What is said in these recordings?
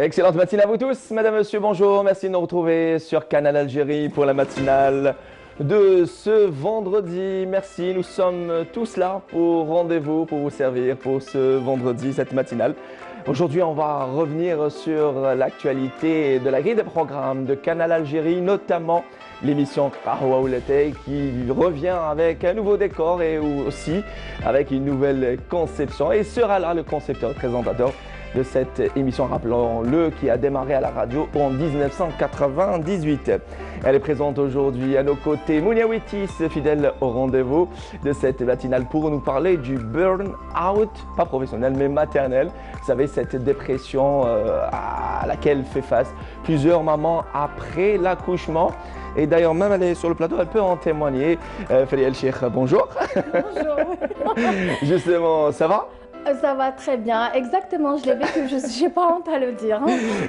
Excellente matinée à vous tous, madame, monsieur, bonjour. Merci de nous retrouver sur Canal Algérie pour la matinale de ce vendredi. Merci, nous sommes tous là pour rendez-vous, pour vous servir pour ce vendredi, cette matinale. Aujourd'hui, on va revenir sur l'actualité de la grille des programmes de Canal Algérie, notamment l'émission Qahwa ou Latte qui revient avec un nouveau décor et aussi avec une nouvelle conception. Et sera là le concepteur, présentateur de cette émission, rappelons-le, qui a démarré à la radio en 1998. Elle est présente aujourd'hui à nos côtés, Mounia Wittis, fidèle au rendez-vous de cette matinale pour nous parler du burn-out, pas professionnel mais maternel. Vous savez, cette dépression à laquelle fait face plusieurs mamans après l'accouchement. Et d'ailleurs, même elle est sur le plateau, elle peut en témoigner. Fariel Cheikh, bonjour. Bonjour. Justement, ça va? Ça va très bien, exactement, je l'ai vécu, je n'ai pas honte à le dire.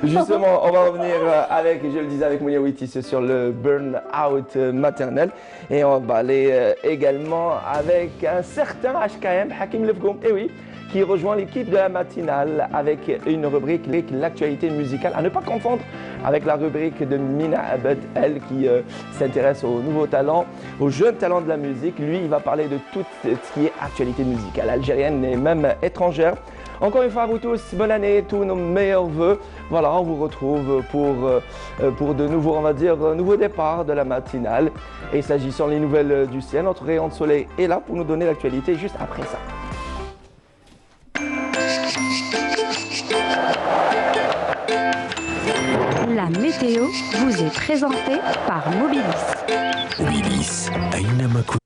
Justement, on va revenir avec, je le disais avec Mounia Wittis, sur le burn-out maternel. Et on va aller également avec un certain HKM, Hakim Lefgoum, et oui, qui rejoint l'équipe de la matinale avec une rubrique, l'actualité musicale, à ne pas confondre avec la rubrique de Mina Abed, elle qui s'intéresse aux nouveaux talents, aux jeunes talents de la musique. Lui, il va parler de tout ce qui est actualité musicale algérienne et même étrangère. Encore une fois à vous tous, bonne année, tous nos meilleurs voeux. Voilà, on vous retrouve pour de nouveaux, on va dire, nouveaux départs de la matinale. Et s'agissant des nouvelles du ciel, notre rayon de soleil est là pour nous donner l'actualité juste après ça. La météo vous est présentée par Mobilis. Mobilis, أينما كنت.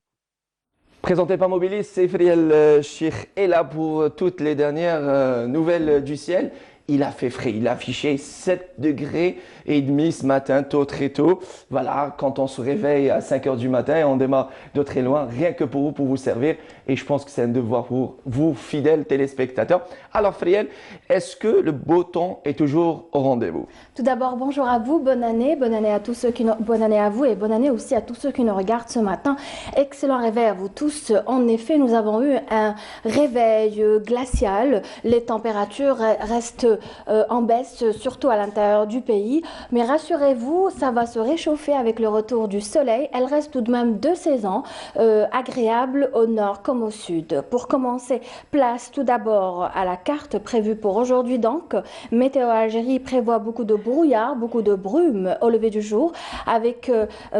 Présenté par Mobilis, c'est Fariel Cheikh est là pour toutes les dernières nouvelles du ciel. Il a fait frais, il a affiché 7 degrés et demi ce matin, tôt, très tôt. Voilà, quand on se réveille à 5 h du matin et on démarre de très loin, rien que pour vous servir. Et je pense que c'est un devoir pour vous, fidèles téléspectateurs. Alors Fariel, est-ce que le beau temps est toujours au rendez-vous? Tout d'abord, bonjour à vous, bonne année à tous ceux bonne année à vous et bonne année aussi à tous ceux qui nous regardent ce matin. Excellent réveil à vous tous. En effet, nous avons eu un réveil glacial. Les températures restent en baisse, surtout à l'intérieur du pays. Mais rassurez-vous, ça va se réchauffer avec le retour du soleil. Elle reste tout de même de saison, agréable au nord comme au sud. Pour commencer, place tout d'abord à la carte prévue pour aujourd'hui. Donc, Météo Algérie prévoit beaucoup de brouillard, beaucoup de brume au lever du jour, avec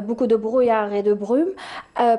beaucoup de brouillard et de brume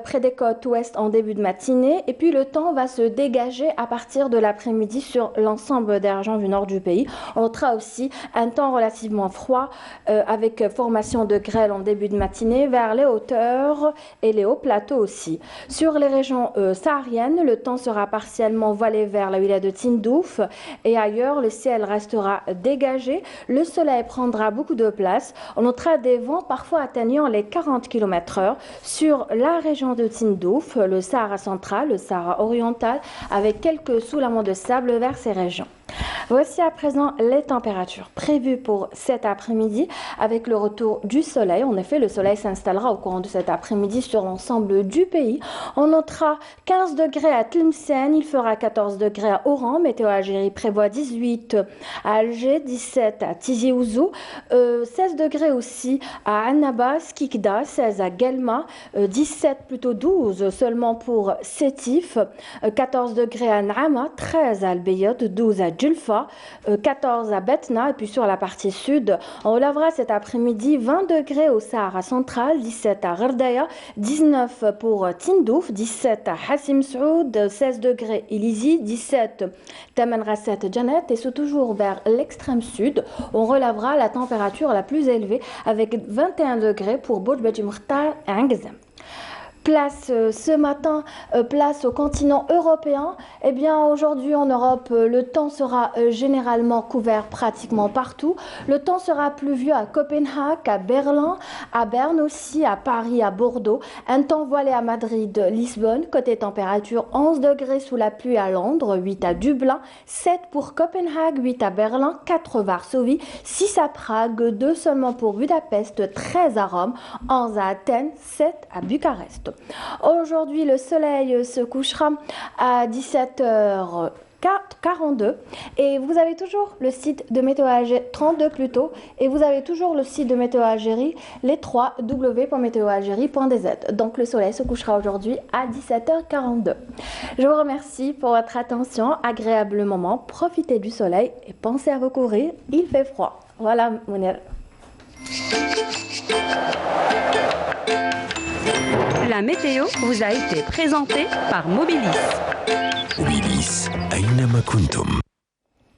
près des côtes ouest en début de matinée. Et puis le temps va se dégager à partir de l'après-midi sur l'ensemble des régions du nord du pays. On notera aussi un temps relativement froid avec formation de grêle en début de matinée vers les hauteurs et les hauts plateaux aussi. Sur les régions sahariennes, le temps sera partiellement voilé vers la wilaya de Tindouf et ailleurs, le ciel restera dégagé. Le soleil prendra beaucoup de place. On notera des vents parfois atteignant les 40 km/h sur la région de Tindouf, le Sahara central, le Sahara oriental, avec quelques soulaments de sable vers ces régions. Voici à présent les températures prévues pour cet après-midi avec le retour du soleil. En effet, le soleil s'installera au courant de cet après-midi sur l'ensemble du pays. On notera 15 degrés à Tlemcen, il fera 14 degrés à Oran. Météo Algérie prévoit 18 à Alger, 17 à Tizi Ouzou, 16 degrés aussi à Annaba, Skikda, 16 à Guelma, 17 plutôt 12 seulement pour Sétif, 14 degrés à Naama, 13 à Al-Beyot, 12 à Djulfa, 14 à Betna et puis sur la partie sud, on relèvera cet après-midi 20 degrés au Sahara central, 17 à Gherdaya, 19 pour Tindouf, 17 à Hassim Saoud, 16 degrés Ilizi, 17 Tamanrasset Janet et c'est toujours vers l'extrême sud, on relèvera la température la plus élevée avec 21 degrés pour Boudj Mukhtar et Angzem. Place ce matin, place au continent européen. Eh bien aujourd'hui en Europe, le temps sera généralement couvert pratiquement partout. Le temps sera pluvieux à Copenhague, à Berlin, à Berne aussi, à Paris, à Bordeaux. Un temps voilé à Madrid, Lisbonne. Côté température, 11 degrés sous la pluie à Londres, 8 à Dublin, 7 pour Copenhague, 8 à Berlin, 4 Varsovie, 6 à Prague, 2 seulement pour Budapest, 13 à Rome, 11 à Athènes, 7 à Bucarest. Aujourd'hui, le soleil se couchera à 17 h 42 et vous avez toujours le site de Météo Algérie 32 plutôt et vous avez toujours le site de Météo Algérie les 3 w.météoalgérie.dz. Donc le soleil se couchera aujourd'hui à 17h42. Je vous remercie pour votre attention, agréable moment, profitez du soleil et pensez à vous couvrir, il fait froid. Voilà Mounir. La météo vous a été présentée par Mobilis. Mobilis, أينما كنتم.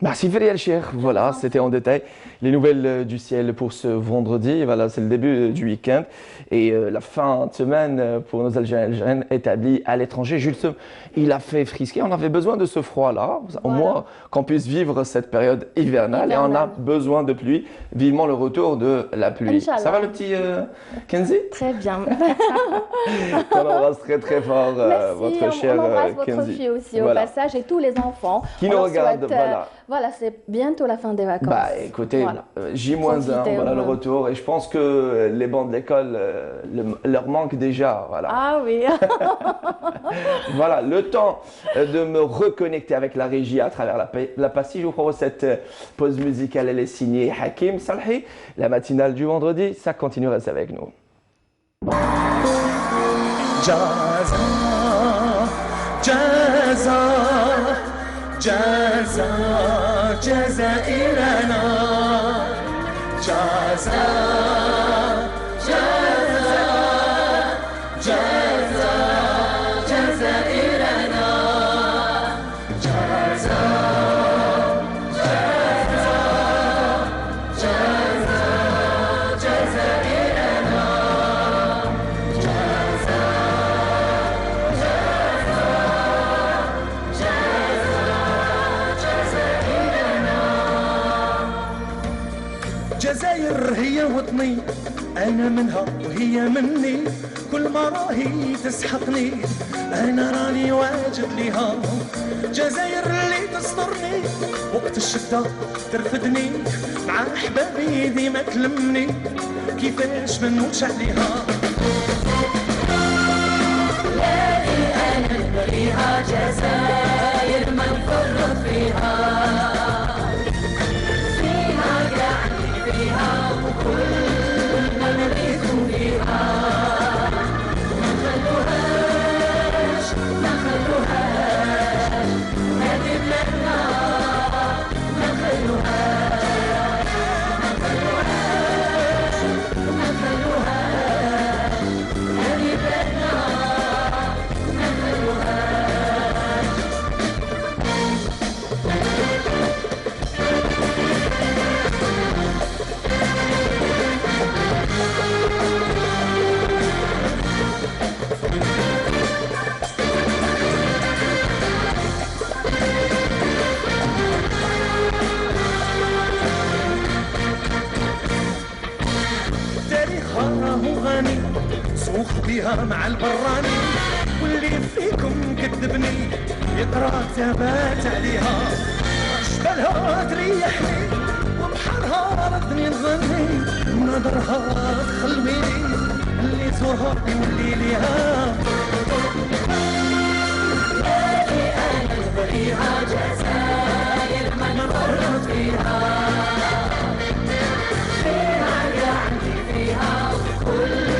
Merci Feriel Cher. Voilà, c'était en détail les nouvelles du ciel pour ce vendredi. Voilà, c'est le début du week-end et la fin de semaine pour nos Algériennes établis à l'étranger. Jules, il a fait frisquer. On avait besoin de ce froid-là, au moins qu'on puisse vivre cette période hivernale. Et on a besoin de pluie. Vivement le retour de la pluie. Inch'Allah. Ça va le petit Kenzie? Très bien. On embrasse très très fort Merci, votre cher on embrasse votre Kenzie. fille aussi Voilà. au passage et tous les enfants. Qui On nous leur regardent, souhaite, voilà. Voilà, c'est bientôt la fin des vacances. Bah écoutez, Voilà. J-1, Profitez, voilà le ouais. retour. Et je pense que les bancs de l'école leur manquent déjà. Voilà. Ah oui. Voilà, le temps de me reconnecter avec la régie à travers la pastille. Je vous propose cette pause musicale. Elle est signée Hakim Salhi. La matinale du vendredi, ça continue, reste avec nous. جازا جازا جازا جزائرنا جازا جازا جازا جزائرنا جازا جزائر هي وطني أنا منها وهي مني كل ما راهي تسحقني أنا راني واجد ليها جزائر اللي تسترني وقت الشدة ترفدني مع أحبابي ديما تلمني كيفاش ما نموتش عليها بلادي أنا نبغيها جزائر ما نفرط فيها بيها مع البراني واللي فيكم كذبني يقرا كتابات عليها جبالها تريحني وبحرها ردني نغني ونظرها تخلويني اللي تزورها يولي ليها بلادي انا نبغيها جزائر ما نفرط فيها فيها يا عندي فيها كل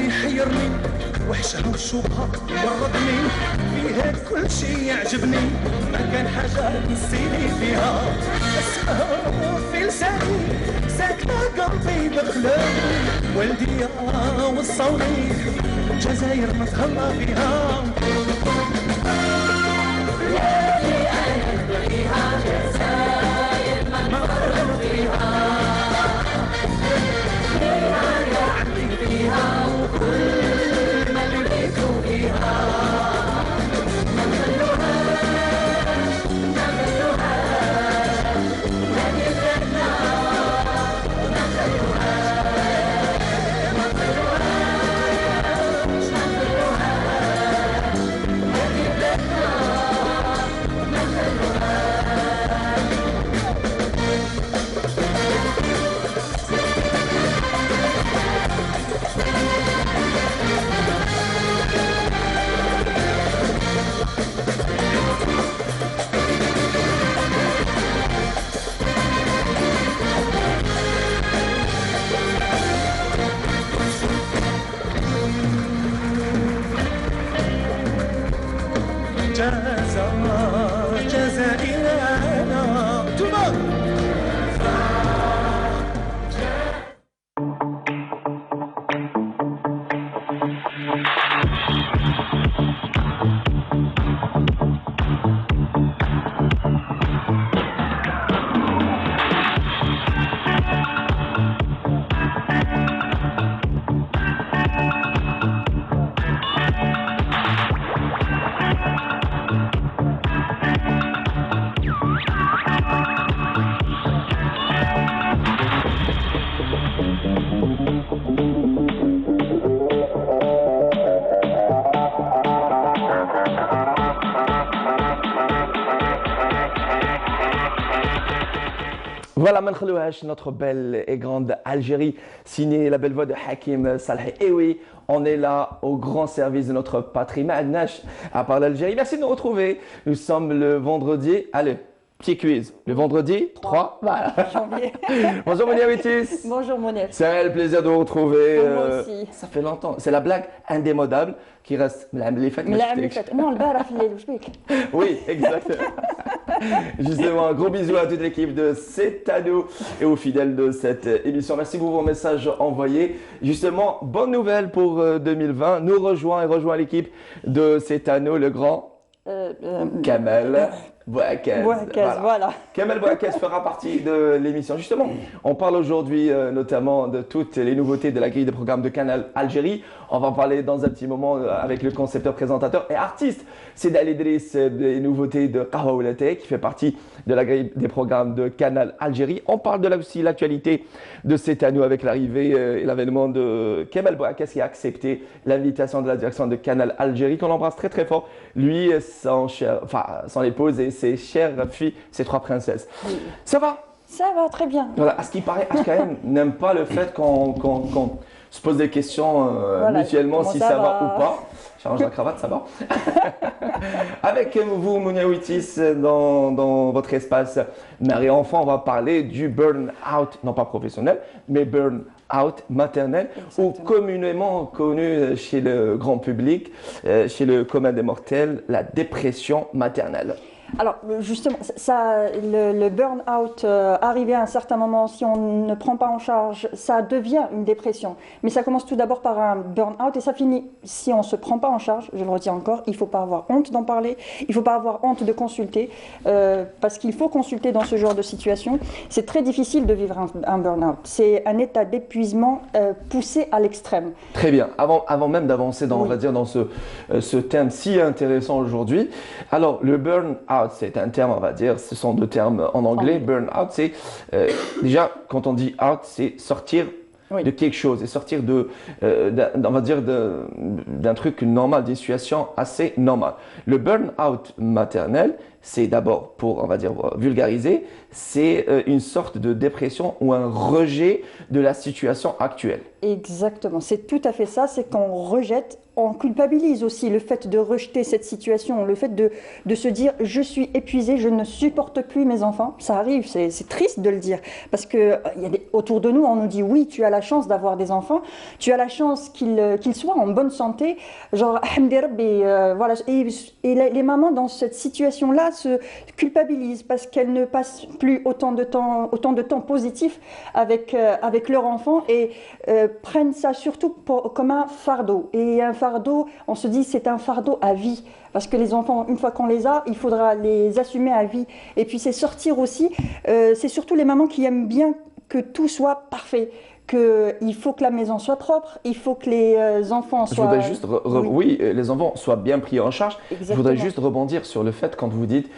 يحيرني وحشها وشوقها يبردني فيها كل شي يعجبني ما كان حاجة تنسيني فيها اسمها في لساني ساكنة قلبي بخلاني والديا وصوني جزائر نتهلا فيها بلادي أنا نبغيها جزائر جزائرنا تمام. Voilà, Mankhlouache, notre belle et grande Algérie, signée la belle voix de Hakim Saleh. Et oui, on est là au grand service de notre patrimoine Nash à part l'Algérie. Merci de nous retrouver. Nous sommes le vendredi. Allez, petit quiz. Le vendredi 3. Voilà, janvier. Bonjour Monia Witis. Bonjour Monel. C'est le plaisir de vous retrouver. Moi aussi. Ça fait longtemps. C'est la blague indémodable qui reste. Les fêtes, Non, le bar a filé le chouic. Oui, exactement. Justement, un gros bisou à toute l'équipe de C'est à nous et aux fidèles de cette émission. Merci pour vos messages envoyés. Justement, bonne nouvelle pour 2020. Nous rejoint l'équipe de C'est à nous, le grand Kamel Bouakez. Voilà. Kamel Bouakez fera partie de l'émission. Justement, on parle aujourd'hui notamment de toutes les nouveautés de la grille de programmes de Canal Algérie. On va en parler dans un petit moment avec le concepteur, présentateur et artiste Cédal Idriss des nouveautés de Qahwa Oulaté qui fait partie de la grille des programmes de Canal Algérie. On parle de là aussi l'actualité de C'est à nous avec l'arrivée et l'avènement de Kamel Bouakez qui a accepté l'invitation de la direction de Canal Algérie qu'on embrasse très très fort. Lui, son épouse et ses chères filles, ses 3 princesses. Oui. Ça va? Ça va très bien. Voilà, à ce qui paraît, HKM n'aime pas le fait qu'on se pose des questions mutuellement si ça va ou pas. J'arrange la cravate, ça va. Avec vous, Monia Witis, dans votre espace mère et enfant, on va parler du burn-out, non pas professionnel, mais burn-out maternel, ou communément connu chez le grand public, chez le commun des mortels, la dépression maternelle. Alors justement, le burn-out, arrivé à un certain moment, si on ne prend pas en charge, ça devient une dépression. Mais ça commence tout d'abord par un burn-out et ça finit, si on ne se prend pas en charge, je le retiens encore, il ne faut pas avoir honte d'en parler, il ne faut pas avoir honte de consulter, parce qu'il faut consulter dans ce genre de situation. C'est très difficile de vivre un burn-out. C'est un état d'épuisement poussé à l'extrême. Très bien. Avant même d'avancer on va dire, dans ce thème si intéressant aujourd'hui, alors le burn-out, c'est un terme, on va dire, ce sont 2 termes en anglais. Burn-out, c'est déjà, quand on dit out, c'est sortir de quelque chose et sortir on va dire, d'un truc normal, d'une situation assez normale. Le burn-out maternel, c'est d'abord, pour, on va dire, vulgariser, c'est une sorte de dépression ou un rejet de la situation actuelle. Exactement, c'est tout à fait ça, c'est qu'on rejette, on culpabilise aussi le fait de rejeter cette situation, le fait de se dire « je suis épuisé, je ne supporte plus mes enfants ». Ça arrive, c'est triste de le dire, parce que autour de nous, on nous dit « oui, tu as la chance d'avoir des enfants, tu as la chance qu'ils soient en bonne santé ». Genre, voilà. Et les mamans dans cette situation-là se culpabilisent parce qu'elles ne passent plus autant de temps positif avec leur enfant et prennent ça surtout comme un fardeau. Et un fardeau, on se dit c'est un fardeau à vie. Parce que les enfants, une fois qu'on les a, il faudra les assumer à vie. Et puis c'est sortir aussi, c'est surtout les mamans qui aiment bien que tout soit parfait. Qu'il faut que la maison soit propre, il faut que les enfants soient... Je voudrais juste, les enfants soient bien pris en charge. Exactement. Je voudrais juste rebondir sur le fait quand vous dites,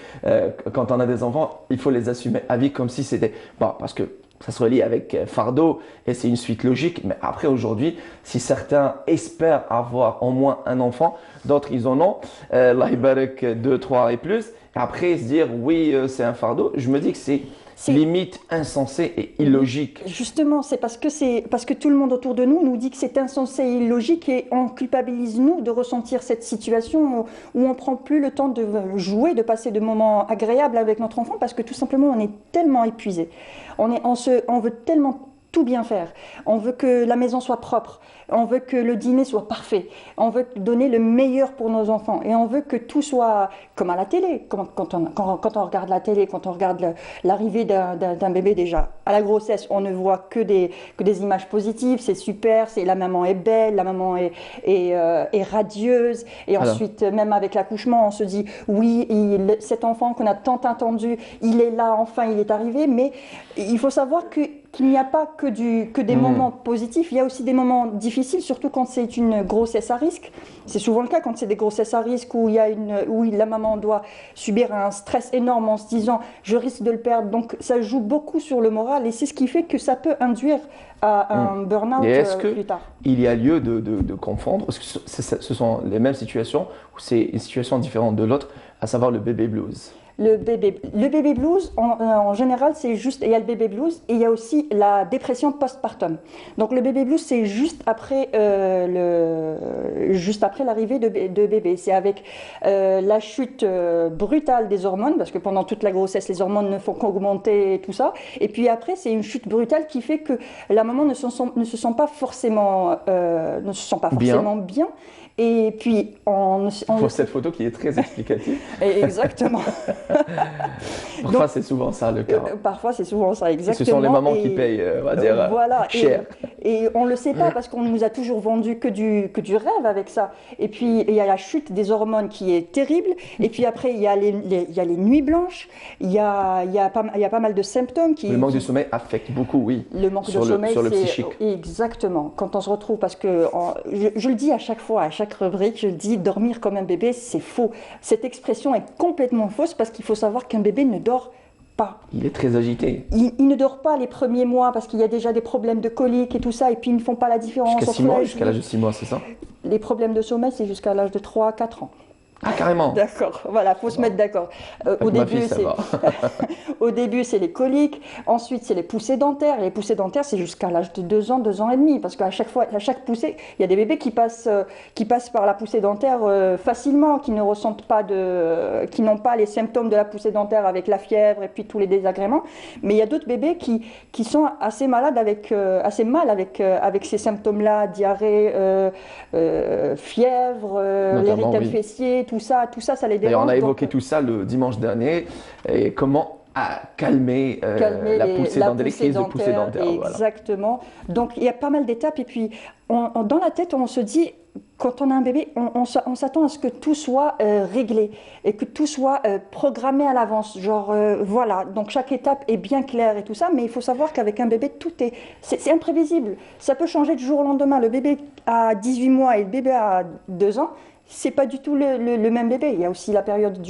quand on a des enfants, il faut les assumer à vie comme si c'était... Bon, parce que ça se relie avec fardeau et c'est une suite logique. Mais après, aujourd'hui, si certains espèrent avoir au moins un enfant, d'autres, ils en ont. Allah Ibarak 2, 3 et plus. Et après, se dire, oui, c'est un fardeau, je me dis que c'est limite insensé et illogique. Justement, c'est parce que tout le monde autour de nous dit que c'est insensé et illogique et on culpabilise nous de ressentir cette situation où on prend plus le temps de jouer, de passer de moments agréables avec notre enfant parce que tout simplement on est tellement épuisé. On veut tellement tout bien faire. On veut que la maison soit propre. On veut que le dîner soit parfait. On veut donner le meilleur pour nos enfants. Et on veut que tout soit comme à la télé. Quand on regarde la télé, quand on regarde l'arrivée d'un bébé déjà à la grossesse, on ne voit que des images positives. C'est super, la maman est belle, la maman est radieuse. Et ensuite, même avec l'accouchement, on se dit, oui, cet enfant qu'on a tant attendu, il est là, enfin, il est arrivé. Mais il faut savoir qu'il n'y a pas que des moments positifs, il y a aussi des moments difficiles, surtout quand c'est une grossesse à risque. C'est souvent le cas quand c'est des grossesses à risque où la maman doit subir un stress énorme en se disant « je risque de le perdre ». Donc ça joue beaucoup sur le moral et c'est ce qui fait que ça peut induire à un burn-out plus tard. Il y a lieu de confondre, parce que ce sont les mêmes situations ou c'est une situation différente de l'autre, à savoir le baby blues? Le baby blues, en général, c'est juste, il y a le baby blues et il y a aussi la dépression postpartum. Donc le baby blues, c'est juste après l'arrivée de bébé. C'est avec la chute brutale des hormones, parce que pendant toute la grossesse, les hormones ne font qu'augmenter et tout ça. Et puis après, c'est une chute brutale qui fait que la maman ne se sent pas forcément bien. Et puis, pour cette photo qui est très explicative. Exactement. Parfois, c'est souvent ça le cas. Parfois, c'est souvent ça, exactement. Ce sont les mamans qui payent, on va dire, cher. Et on ne le sait pas parce qu'on nous a toujours vendu que du rêve avec ça. Et puis, il y a la chute des hormones qui est terrible. Et puis après, il y a les nuits blanches. Il y a pas mal de symptômes. Le manque de sommeil affecte beaucoup, oui. Le manque de sommeil, sur le psychique. Exactement. Quand on se retrouve, parce que je le dis à chaque fois, à chaque rubrique, je le dis, dormir comme un bébé, c'est faux. Cette expression est complètement fausse parce qu'il faut savoir qu'un bébé ne dort pas. Il est très agité. Il ne dort pas les premiers mois parce qu'il y a déjà des problèmes de coliques et tout ça, et puis ils ne font pas la différence. Jusqu'à l'âge de 6 mois, c'est ça? Les problèmes de sommeil, c'est jusqu'à l'âge de 3 à 4 ans. Ah, carrément. Au voilà, faut se mettre d'accord. Au début, c'est les coliques. Ensuite, c'est les poussées dentaires. Et les poussées dentaires, c'est jusqu'à l'âge de 2 ans, 2 ans et demi. Parce qu'à chaque fois, à chaque poussée, il y a des bébés qui passent par la poussée dentaire facilement, qui ne ressentent pas qui n'ont pas les symptômes de la poussée dentaire avec la fièvre et puis tous les désagréments. Mais il y a d'autres bébés qui sont assez mal avec ces symptômes-là, diarrhée, fièvre, l'érythème fessier. Tout ça, ça les dérange. D'ailleurs, on a évoqué tout ça le dimanche dernier. Et comment calmer la poussée dentaire, les crises de poussée dentaire. Exactement. Voilà. Donc, il y a pas mal d'étapes. Et puis, dans la tête, on se dit, quand on a un bébé, on s'attend à ce que tout soit réglé et que tout soit programmé à l'avance. Voilà. Donc, chaque étape est bien claire et tout ça. Mais il faut savoir qu'avec un bébé, c'est imprévisible. Ça peut changer du jour au lendemain. Le bébé a 18 mois et le bébé a 2 ans. C'est pas du tout le même bébé. Il y a aussi la période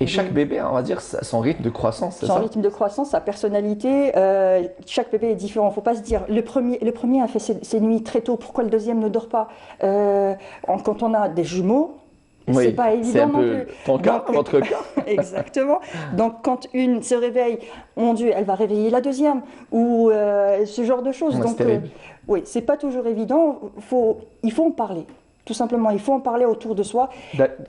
chaque bébé, on va dire, son rythme de croissance, c'est ça? Son rythme de croissance, sa personnalité. Chaque bébé est différent. Faut pas se dire, le premier a fait ses nuits très tôt. Pourquoi le deuxième ne dort pas? Quand on a des jumeaux, c'est pas évident non plus. Ton cas, votre cas. Exactement. Donc, quand une se réveille, mon Dieu, elle va réveiller la deuxième. Ou ce genre de choses. Donc, oui, c'est pas toujours évident. Il faut en parler. Tout simplement, il faut en parler autour de soi.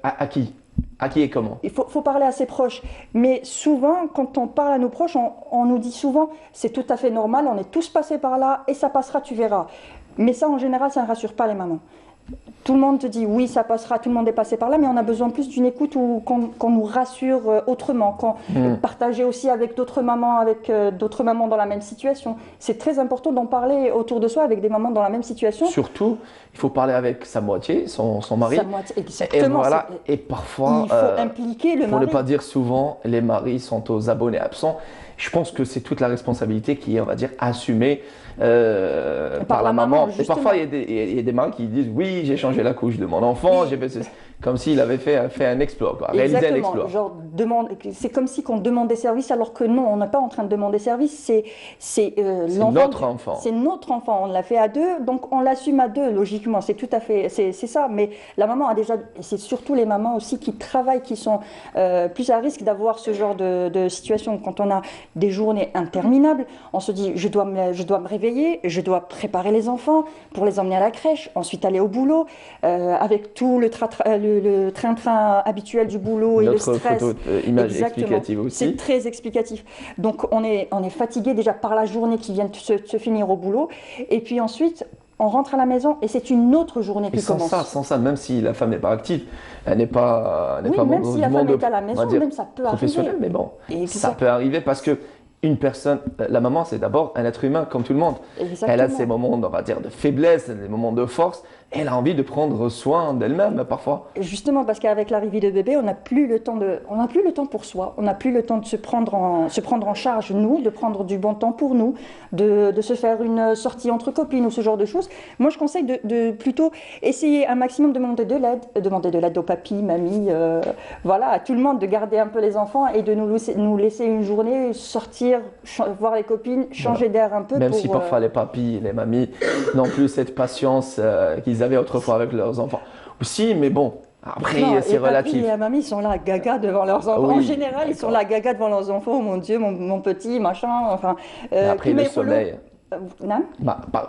À qui? À qui et comment? Il faut parler à ses proches. Mais souvent, quand on parle à nos proches, on nous dit souvent « c'est tout à fait normal, on est tous passés par là et ça passera, tu verras ». Mais ça, en général, ça ne rassure pas les mamans. Tout le monde te dit oui, ça passera, tout le monde est passé par là, mais on a besoin plus d'une écoute ou qu'on nous rassure autrement, partager aussi avec d'autres mamans dans la même situation. C'est très important d'en parler autour de soi avec des mamans dans la même situation. Surtout, il faut parler avec sa moitié, son mari. Sa moitié, exactement. Et parfois, il faut impliquer le mari. Pour ne pas dire souvent, les maris sont aux abonnés absents. Je pense que c'est toute la responsabilité qui est, on va dire, assumée par la maman. Et parfois, il y a des maris qui disent « oui, j'ai changé la couche de mon enfant, j'ai fait ceci ». Comme s'il avait fait un exploit, réalisé un exploit. C'est comme si on demandait service alors que non, on n'est pas en train de demander service. C'est notre enfant. C'est notre enfant, on l'a fait à deux, donc on l'assume à deux, logiquement. C'est tout à fait, c'est ça. Mais la maman a déjà, et c'est surtout les mamans aussi qui travaillent, qui sont plus à risque d'avoir ce genre de situation. Quand on a des journées interminables, on se dit je dois me réveiller, je dois préparer les enfants pour les emmener à la crèche, ensuite aller au boulot, avec tout le train-train habituel du boulot et le Notre stress. photo, image Exactement. explicative aussi. C'est très explicatif. Donc on est fatigué déjà par la journée qui vient de se finir au boulot. Et puis ensuite, on rentre à la maison et c'est une autre journée Et qui commence. sans ça, même si la femme n'est pas active, elle n'est pas, Oui, même si la femme est à la maison, même ça peut professionnel, arriver. mais bon, Et ça peut arriver parce que une personne, la maman, c'est d'abord un être humain comme tout le monde. Exactement. Elle a ses moments, on va dire, de faiblesse, des moments de force. Elle a envie de prendre soin d'elle-même parfois. Justement, parce qu'avec l'arrivée de bébé, on n'a plus le temps pour soi, on n'a plus le temps de se prendre en charge, nous, de prendre du bon temps pour nous, de se faire une sortie entre copines ou ce genre de choses. Moi, je conseille de plutôt essayer un maximum de demander de l'aide au papy, mamie, voilà, à tout le monde, de garder un peu les enfants et de nous laisser une journée sortir, voir les copines, changer d'air un peu. Même si parfois les papis, les mamies n'ont plus cette patience qu'ils avaient autrefois avec leurs enfants. Aussi, mais bon, après, c'est relatif. Les papis et la mamie sont là gaga devant leurs enfants. Oui, en général, ils sont là gaga devant leurs enfants. Oh mon Dieu, mon petit, machin. Enfin, après, le sommeil. Non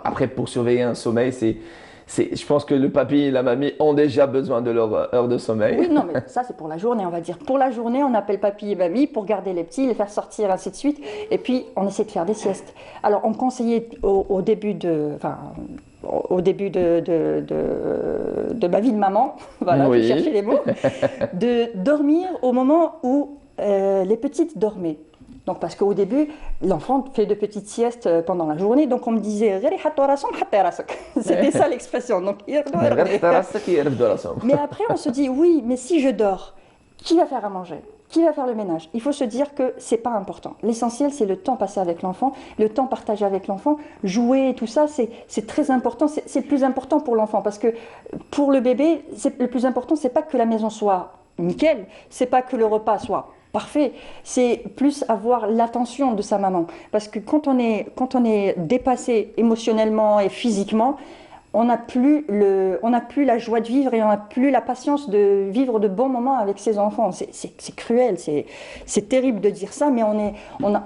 Après, pour surveiller un sommeil, je pense que le papy et la mamie ont déjà besoin de leur heure de sommeil. Oui, non, mais ça, c'est pour la journée, on va dire. Pour la journée, on appelle papy et mamie pour garder les petits, les faire sortir, ainsi de suite. Et puis, on essaie de faire des siestes. Alors, on conseillait au début de ma vie de maman, voilà, Oui. je cherchais les mots, de dormir au moment où les petites dormaient. Donc, parce qu'au début, l'enfant fait de petites siestes pendant la journée, donc on me disait c'était ça l'expression. Donc, Mais après, on se dit oui, mais si je dors, qui va faire à manger? Qui va faire le ménage? Il faut se dire que c'est pas important. L'essentiel, c'est le temps passé avec l'enfant, le temps partagé avec l'enfant, jouer et tout ça, c'est très important. C'est le plus important pour l'enfant parce que pour le bébé, le plus important, c'est pas que la maison soit nickel, c'est pas que le repas soit parfait, c'est plus avoir l'attention de sa maman. Parce que quand on est dépassé émotionnellement et physiquement, on n'a plus la joie de vivre et on n'a plus la patience de vivre de bons moments avec ses enfants. C'est cruel, c'est terrible de dire ça, mais on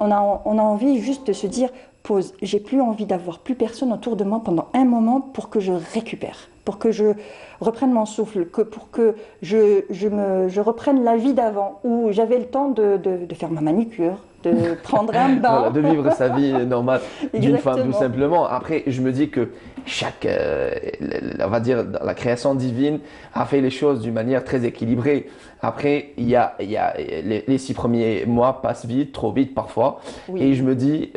a envie juste de se dire pause. J'ai plus envie d'avoir plus personne autour de moi pendant un moment pour que je récupère, pour que je reprenne mon souffle, pour que je reprenne la vie d'avant où j'avais le temps de faire ma manicure, de prendre un bain. Voilà, de vivre sa vie normale d'une femme tout Exactement. simplement. Après, je me dis que on va dire, la création divine a fait les choses d'une manière très équilibrée. Après, il y a les 6 premiers mois passent vite, trop vite parfois. Oui. Et je me dis,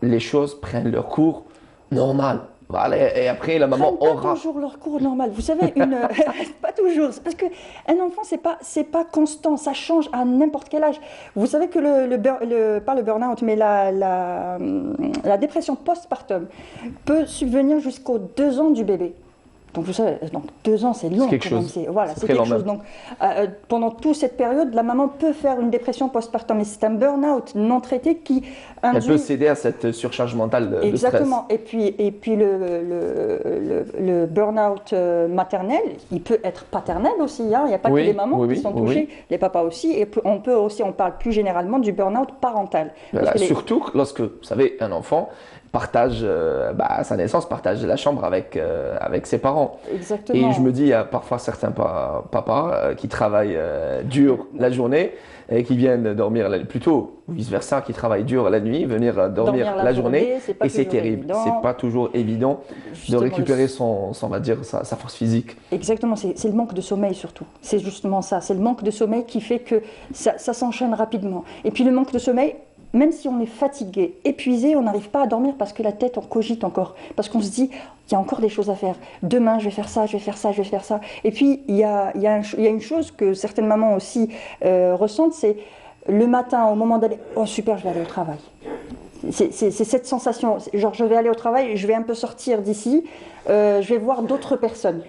les choses prennent leur cours normal. Voilà, et après, la maman Prennent aura... pas toujours leur cours normal. Vous savez, pas toujours. Parce qu'un enfant, c'est pas constant. Ça change à n'importe quel âge. Vous savez que pas le burn-out, mais la dépression postpartum peut subvenir jusqu'aux 2 ans du bébé. Donc vous savez, 2 ans c'est long. C'est quelque quand même. chose. Voilà, C'est c'est très quelque long chose. même. Donc pendant toute cette période, la maman peut faire une dépression postpartum. Mais c'est un burn-out non traité qui Elle induit... peut céder à cette surcharge mentale de stress. Exactement. Et puis le burn-out maternel, il peut être paternel aussi. Hein. Il n'y a pas Oui, que les mamans oui, qui sont oui, touchées, oui. les papas aussi. Et on parle plus généralement du burn-out parental. Voilà, Parce que surtout lorsque, vous savez, un enfant partage, à sa naissance, partage la chambre avec ses parents. Exactement. Et je me dis, il y a parfois certains papas qui travaillent dur la journée et qui viennent dormir plutôt, ou vice-versa, qui travaillent dur la nuit, venir dormir la journée. c'est pas Et c'est toujours terrible. évident. C'est pas toujours évident Justement, de récupérer on va dire, sa force physique. Exactement, c'est le manque de sommeil surtout. C'est justement ça, c'est le manque de sommeil qui fait que ça s'enchaîne rapidement. Et puis le manque de sommeil, même si on est fatigué, épuisé, on n'arrive pas à dormir parce que la tête, on cogite encore. Parce qu'on se dit, il y a encore des choses à faire. Demain, je vais faire ça, je vais faire ça, je vais faire ça. Et puis, il y a une chose que certaines mamans aussi ressentent, c'est le matin, au moment d'aller, oh super, je vais aller au travail. C'est cette sensation, genre je vais aller au travail, je vais un peu sortir d'ici, je vais voir d'autres personnes.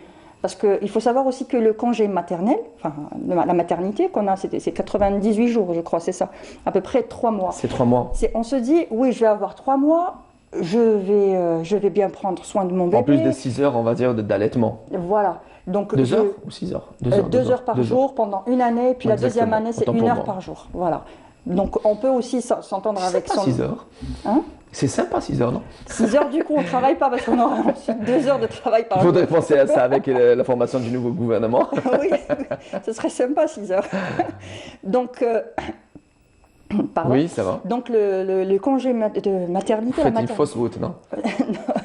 Parce qu'il faut savoir aussi que le congé maternel, enfin la maternité qu'on a, c'est 98 jours, je crois, c'est ça, à peu près 3 mois. C'est 3 mois. On se dit, oui, je vais avoir 3 mois, je vais bien prendre soin de mon bébé. En plus de 6 heures, on va dire, d'allaitement. Voilà. Donc, 2 heures ou 6 heures? 2 heures par jour pendant une année, puis la deuxième Exactement. année, c'est Autant 1 pour heure moi. par jour. Voilà. Donc on peut aussi s'entendre avec C'est pas 6 heures. Hein? C'est sympa 6 heures, non? 6 heures, du coup, on ne travaille pas parce qu'on aura ensuite 2 heures de travail par Il jour. faudrait penser à ça avec la formation du nouveau gouvernement. Oui, ce serait sympa 6 heures. Donc, pardon. Oui, ça va. Donc, le congé de maternité. Vous faites une fausse route, non?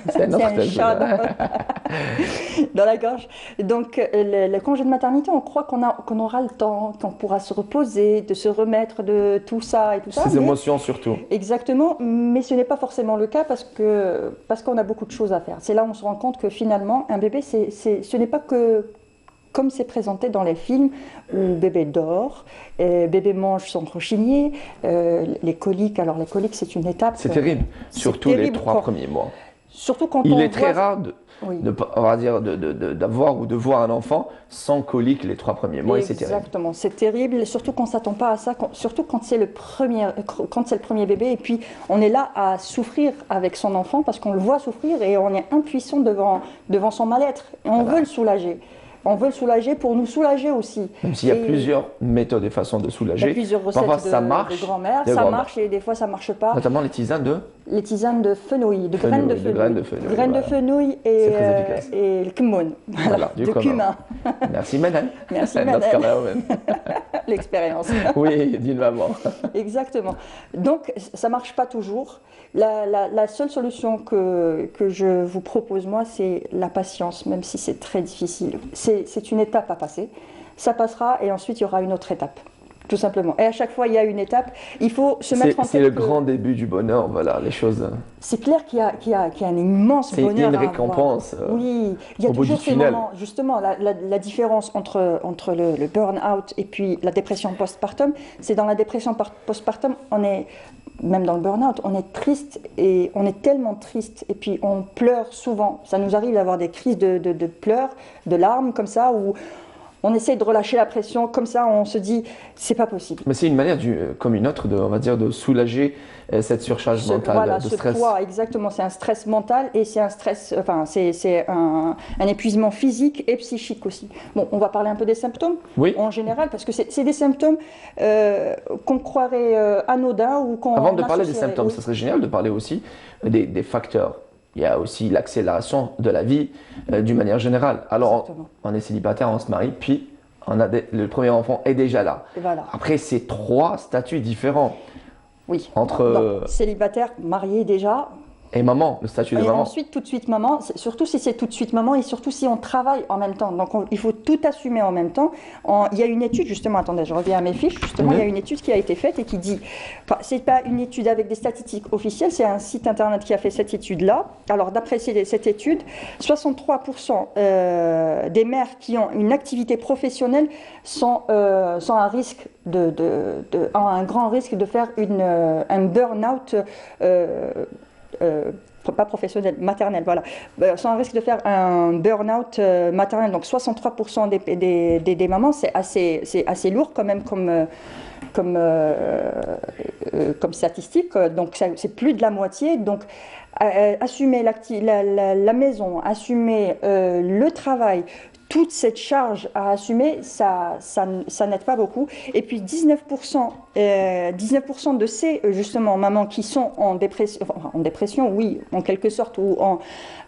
C'est un C'est autre un thème. chat dans la gorge. Donc, le congé de maternité, on croit qu'on aura le temps, qu'on pourra se reposer, de se remettre de tout ça et tout ça. Ces mais- émotions surtout. Exactement, mais ce n'est pas forcément le cas parce qu'on a beaucoup de choses à faire. C'est là où on se rend compte que finalement, un bébé, ce n'est pas que comme c'est présenté dans les films où bébé dort, bébé mange son rochinier, les coliques. Alors les coliques, c'est une étape. C'est terrible, c'est surtout les terrible 3 quand- premiers mois. Surtout quand Il on est très voit- rare Oui. on va dire, d'avoir ou de voir un enfant sans colique les 3 premiers mois et c'est terrible. Exactement, c'est terrible, surtout qu'on ne s'attend pas à ça, surtout quand c'est le premier bébé, et puis on est là à souffrir avec son enfant parce qu'on le voit souffrir et on est impuissant devant son mal-être. Et on veut le soulager. On veut le soulager pour nous soulager aussi. Même s'il y a Et plusieurs méthodes et façons de il y soulager. a plusieurs recettes Parfois ça marche, de grand-mère, de ça grand-mère. marche et des fois ça ne marche pas. Notamment les tisanes de... Les tisanes de fenouil, de graines de Fenouil, de fenouil. graines de fenouil, Graines de voilà. fenouil C'est très efficace. et le cumin. Voilà, du de commun. cumin. Merci madame. Merci, Notre madame. caméraman. L'expérience. Oui, d'une maman. Exactement. Donc, ça ne marche pas toujours. La seule solution que je vous propose, moi, c'est la patience, même si c'est très difficile. C'est une étape à passer. Ça passera et ensuite, il y aura une autre étape. Tout simplement. Et à chaque fois, il y a une étape. Il faut se mettre en tête C'est le que grand début du bonheur, voilà, les choses. c'est clair qu'il y a un immense C'est bonheur une à avoir. récompense, Oui, il y a au bout toujours du ces tunnel. moments. Justement, la différence entre le burn-out et puis la dépression postpartum, c'est dans la dépression postpartum, même dans le burn-out, on est triste et on est tellement triste et puis on pleure souvent. Ça nous arrive d'avoir des crises de pleurs, de larmes comme ça, où on essaie de relâcher la pression, comme ça on se dit c'est pas possible. Mais c'est une manière, comme une autre, on va dire, de soulager cette surcharge mentale, Voilà, de ce stress. poids, exactement, c'est un stress mental et c'est un stress, enfin c'est un épuisement physique et psychique aussi. Bon, on va parler un peu des symptômes Oui. en général parce que c'est des symptômes qu'on croirait anodins ou qu'on Avant de parler des associerait- symptômes, oui. ça serait génial de parler aussi des facteurs. Il y a aussi l'accélération de la vie d'une manière générale. Alors, Exactement. on est célibataire, on se marie, puis le premier enfant est déjà là. Et voilà. Après, c'est 3 statuts différents Oui. entre Non, célibataire, marié déjà. et maman, le statut de Et maman. ensuite, tout de suite maman, surtout si c'est tout de suite maman et surtout si on travaille en même temps. Donc, il faut tout assumer en même temps. Il y a une étude, justement, attendez, je reviens à mes fiches, justement, il y a une étude qui a été faite et qui dit, c'est pas une étude avec des statistiques officielles, c'est un site internet qui a fait cette étude-là. Alors, d'après cette étude, 63% des mères qui ont une activité professionnelle sont à risque ont un grand risque de faire un burn-out pas professionnel, maternel, voilà, sont à risque de faire un burn-out maternel. Donc 63% des mamans, c'est assez lourd quand même comme statistique. Donc c'est plus de la moitié. Donc assumer la maison, assumer le travail, toute cette charge à assumer, ça n'aide pas beaucoup. Et puis 19% de ces justement mamans qui sont en dépression, oui, en quelque sorte, ou en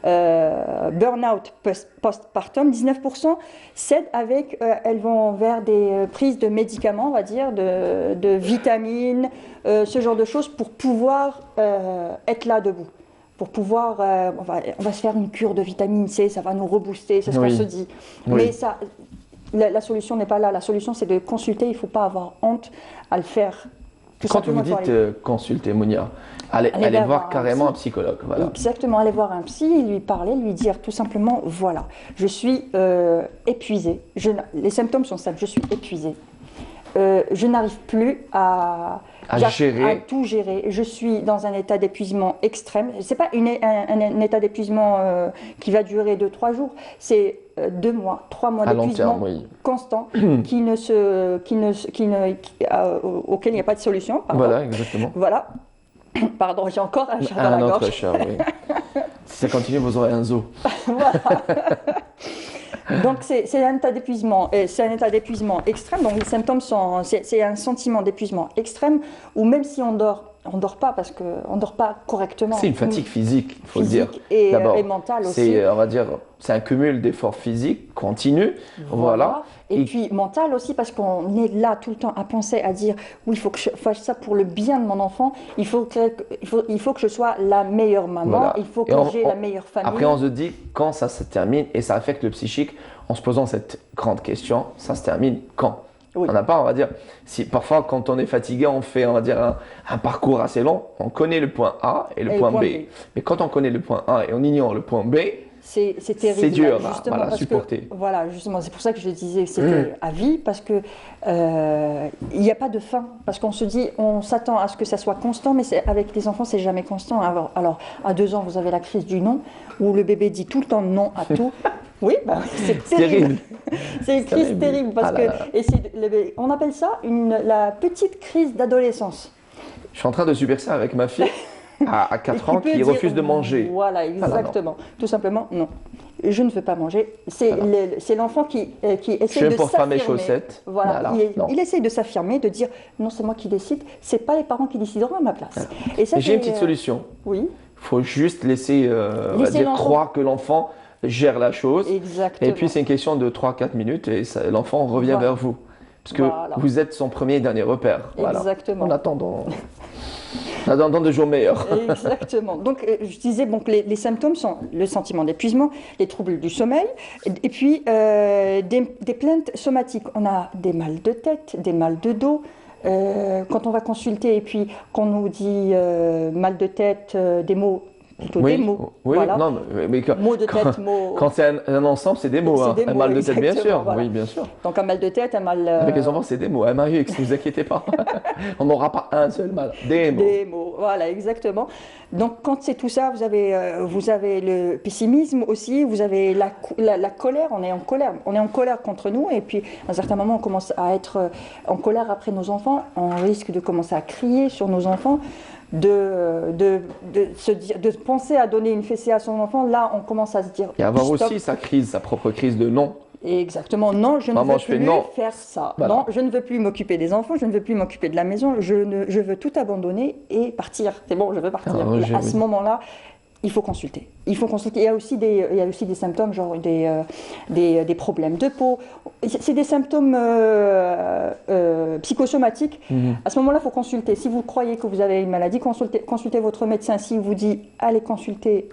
burn-out postpartum, 19% cèdent elles vont vers des prises de médicaments, on va dire, de vitamines, ce genre de choses pour pouvoir être là debout. Pour pouvoir, on va se faire une cure de vitamine C, ça va nous rebooster, c'est ce qu'on se dit. Oui. Mais la solution n'est pas là. La solution, c'est de consulter. Il ne faut pas avoir honte à le faire. Quand vous dites consulter, Mounia, allez voir carrément un psychologue. Voilà. Exactement, aller voir un psy, lui parler, lui dire tout simplement, voilà, je suis épuisée. Les symptômes sont simples, je suis épuisée. Je n'arrive plus à tout gérer. Je suis dans un état d'épuisement extrême. Ce n'est pas un état d'épuisement qui va durer 2-3 jours, c'est 2 mois, 3 mois d'épuisement constant auquel il n'y a pas de solution. Pardon. Voilà, exactement. Voilà. Pardon, j'ai encore un chat dans la gorge. Un autre chat, oui. Si ça continue, vous aurez un zoo. Voilà. Donc c'est un état d'épuisement, extrême. Donc les symptômes c'est un sentiment d'épuisement extrême où même si on dort on dort pas parce qu'on dort pas correctement. C'est une fatigue physique, il faut le dire. Physique et, D'abord, et mentale aussi. c'est, on va dire, c'est un cumul d'efforts physiques continus, voilà. Et puis mental aussi parce qu'on est là tout le temps à penser, à dire oui, il faut que je fasse ça pour le bien de mon enfant, il faut que je sois la meilleure maman, Voilà. il faut Et que j'ai la meilleure famille. Après, on se dit quand ça se termine et ça affecte le psychique en se posant cette grande question, ça se termine quand? Oui. On n'a pas, on va dire, si parfois quand on est fatigué, on fait, on va dire, un parcours assez long, on connaît le point A et le point B. Mais quand on connaît le point A et on ignore le point B, c'est terrible. C'est dur justement, à parce supporter. Que, voilà, justement, c'est pour ça que je disais c'était à vie, parce que il n'y a pas de fin. Parce qu'on se dit, on s'attend à ce que ça soit constant, mais avec les enfants, c'est jamais constant. Alors, à 2 ans, vous avez la crise du non, où le bébé dit tout le temps non à tout. Oui, bah, c'est terrible. C'est une crise terrible parce que on appelle ça la petite crise d'adolescence. Je suis en train de subir ça avec ma fille à 4 ans qui refuse de manger. Voilà, exactement. Tout simplement, non. Je ne veux pas manger. C'est l'enfant qui essaie de s'affirmer. Je porte pas mes chaussettes. Voilà. Il essaie de s'affirmer, de dire non, c'est moi qui décide. C'est pas les parents qui décideront à ma place. Voilà. Et ça, j'ai une petite solution. Oui. Il faut juste laisser croire que l'enfant gère la chose. Exactement. Et puis c'est une question de 3-4 minutes et l'enfant revient vers vous. Parce que vous êtes son premier et dernier repère. Exactement. En attendant de jours meilleurs. Exactement. Donc je disais les symptômes sont le sentiment d'épuisement, les troubles du sommeil et puis des plaintes somatiques. On a des mal de tête, des mal de dos. Quand on va consulter et puis qu'on nous dit mal de tête, des mots. Des mots. Oui, voilà. Non, mais mots de tête, quand c'est un ensemble, c'est des mots. C'est des un mots, mal de tête, bien sûr. Voilà. Oui, bien sûr. Donc un mal de tête, un mal. Avec les enfants, c'est des mots. MAUX, ne vous inquiétez pas. On n'aura pas un seul mal. Des mots. Des mots, voilà, exactement. Donc quand c'est tout ça, vous avez le pessimisme aussi, vous avez la colère, on est en colère. On est en colère contre nous et puis à un certain moment, on commence à être en colère après nos enfants. On risque de commencer à crier sur nos enfants. De penser à donner une fessée à son enfant, là on commence à se dire et avoir aussi sa propre crise de non. Exactement, non, je ne veux plus faire ça. Voilà. Non, je ne veux plus m'occuper des enfants, je ne veux plus m'occuper de la maison, je veux tout abandonner et partir. C'est bon, je veux partir. À ce moment-là, il faut consulter. Il faut consulter. Il y a aussi des symptômes, genre des problèmes de peau. C'est des symptômes psychosomatiques. À ce moment-là, il faut consulter. Si vous croyez que vous avez une maladie, consultez votre médecin. S'il vous dit allez consulter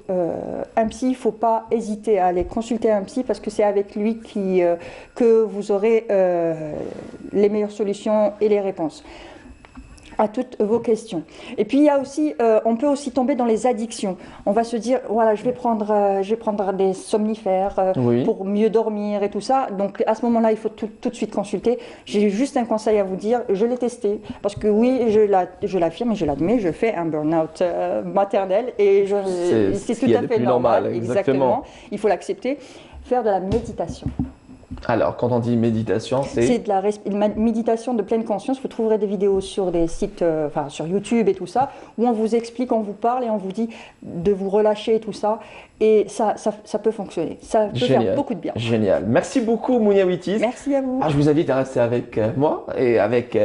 un psy, il ne faut pas hésiter à aller consulter un psy parce que c'est avec lui que vous aurez les meilleures solutions et les réponses à toutes vos questions. Et puis il y a aussi, on peut aussi tomber dans les addictions. On va se dire, voilà, je vais prendre des somnifères pour mieux dormir et tout ça. Donc à ce moment-là, il faut tout de suite consulter. J'ai juste un conseil à vous dire, je l'ai testé. Parce que oui, je l'affirme et je l'admets, je fais un burn-out maternel et c'est tout à fait normal. Exactement. Il faut l'accepter. Faire de la méditation. Alors, quand on dit méditation, c'est de la méditation de pleine conscience. Vous trouverez des vidéos sur des sites, sur YouTube et tout ça, où on vous explique, on vous parle et on vous dit de vous relâcher et tout ça. Et ça peut fonctionner. Ça peut faire beaucoup de bien. Génial. Merci beaucoup, Mounia Wittis. Merci à vous. Je vous invite à rester avec moi et avec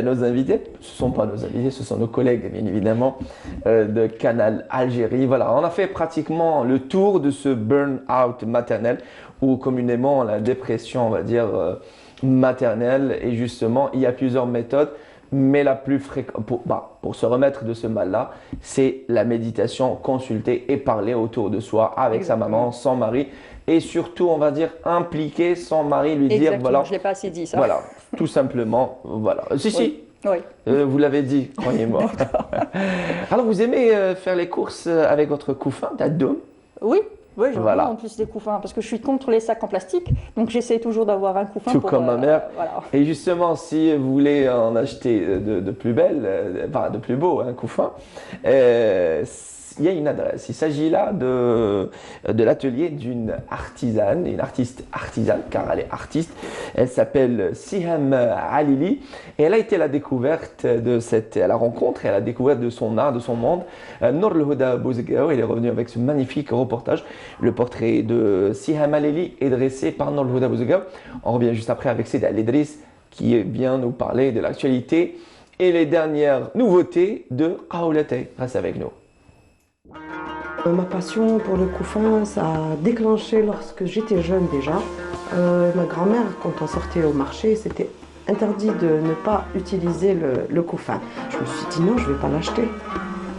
nos invités. Ce ne sont pas nos invités, ce sont nos collègues, bien évidemment, de Canal Algérie. Voilà, on a fait pratiquement le tour de ce burn-out maternel ou communément la dépression, on va dire, maternelle. Et justement, il y a plusieurs méthodes, mais la plus fréquente, pour se remettre de ce mal-là, c'est la méditation, consulter et parler autour de soi avec sa maman, son mari. Et surtout, on va dire, impliquer son mari, lui dire, voilà. Je ne l'ai pas assez dit, ça. Voilà, tout simplement, voilà. Si. Oui. Vous l'avez dit, croyez-moi. Alors, vous aimez faire les courses avec votre couffin d'Adom? Oui. Oui, j'en ai en plus des couffins, parce que je suis contre les sacs en plastique, donc j'essaie toujours d'avoir un couffin. Tout comme ma mère. Voilà. Et justement, si vous voulez en acheter de plus belles, de plus beaux, un couffin, il y a une adresse. Il s'agit là de l'atelier d'une artisane, une artiste artisane, car elle est artiste. Elle s'appelle Siham Alili et elle a été à la découverte à la rencontre et à la découverte de son art, de son monde. Nour El Houda Bouzguao, elle est revenue avec ce magnifique reportage. Le portrait de Siham Alili est dressé par Nour El Houda Bouzguao. On revient juste après avec Céda Ledris qui vient nous parler de l'actualité et les dernières nouveautés de Qaoulaté. Reste avec nous. Ma passion pour le couffin, ça a déclenché lorsque j'étais jeune déjà. Ma grand-mère, quand on sortait au marché, c'était interdit de ne pas utiliser le couffin. Je me suis dit non, je ne vais pas l'acheter,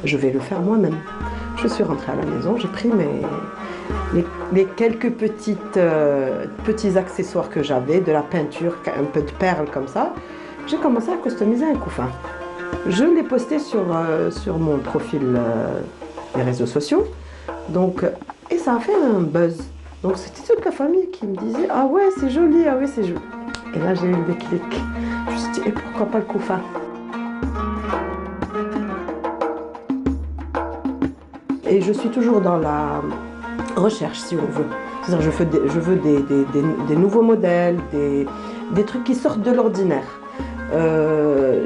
je vais le faire moi-même. Je suis rentrée à la maison, j'ai pris les quelques petits accessoires que j'avais, de la peinture, un peu de perles comme ça. J'ai commencé à customiser un couffin. Je l'ai posté sur mon profil les réseaux sociaux. Donc, et ça a fait un buzz. Donc c'était toute la famille qui me disait ah ouais c'est joli, ah ouais c'est joli. Et là j'ai eu le déclic. Je me suis dit et pourquoi pas le couffin. Et je suis toujours dans la recherche si on veut. C'est-à-dire je veux des nouveaux modèles, des trucs qui sortent de l'ordinaire.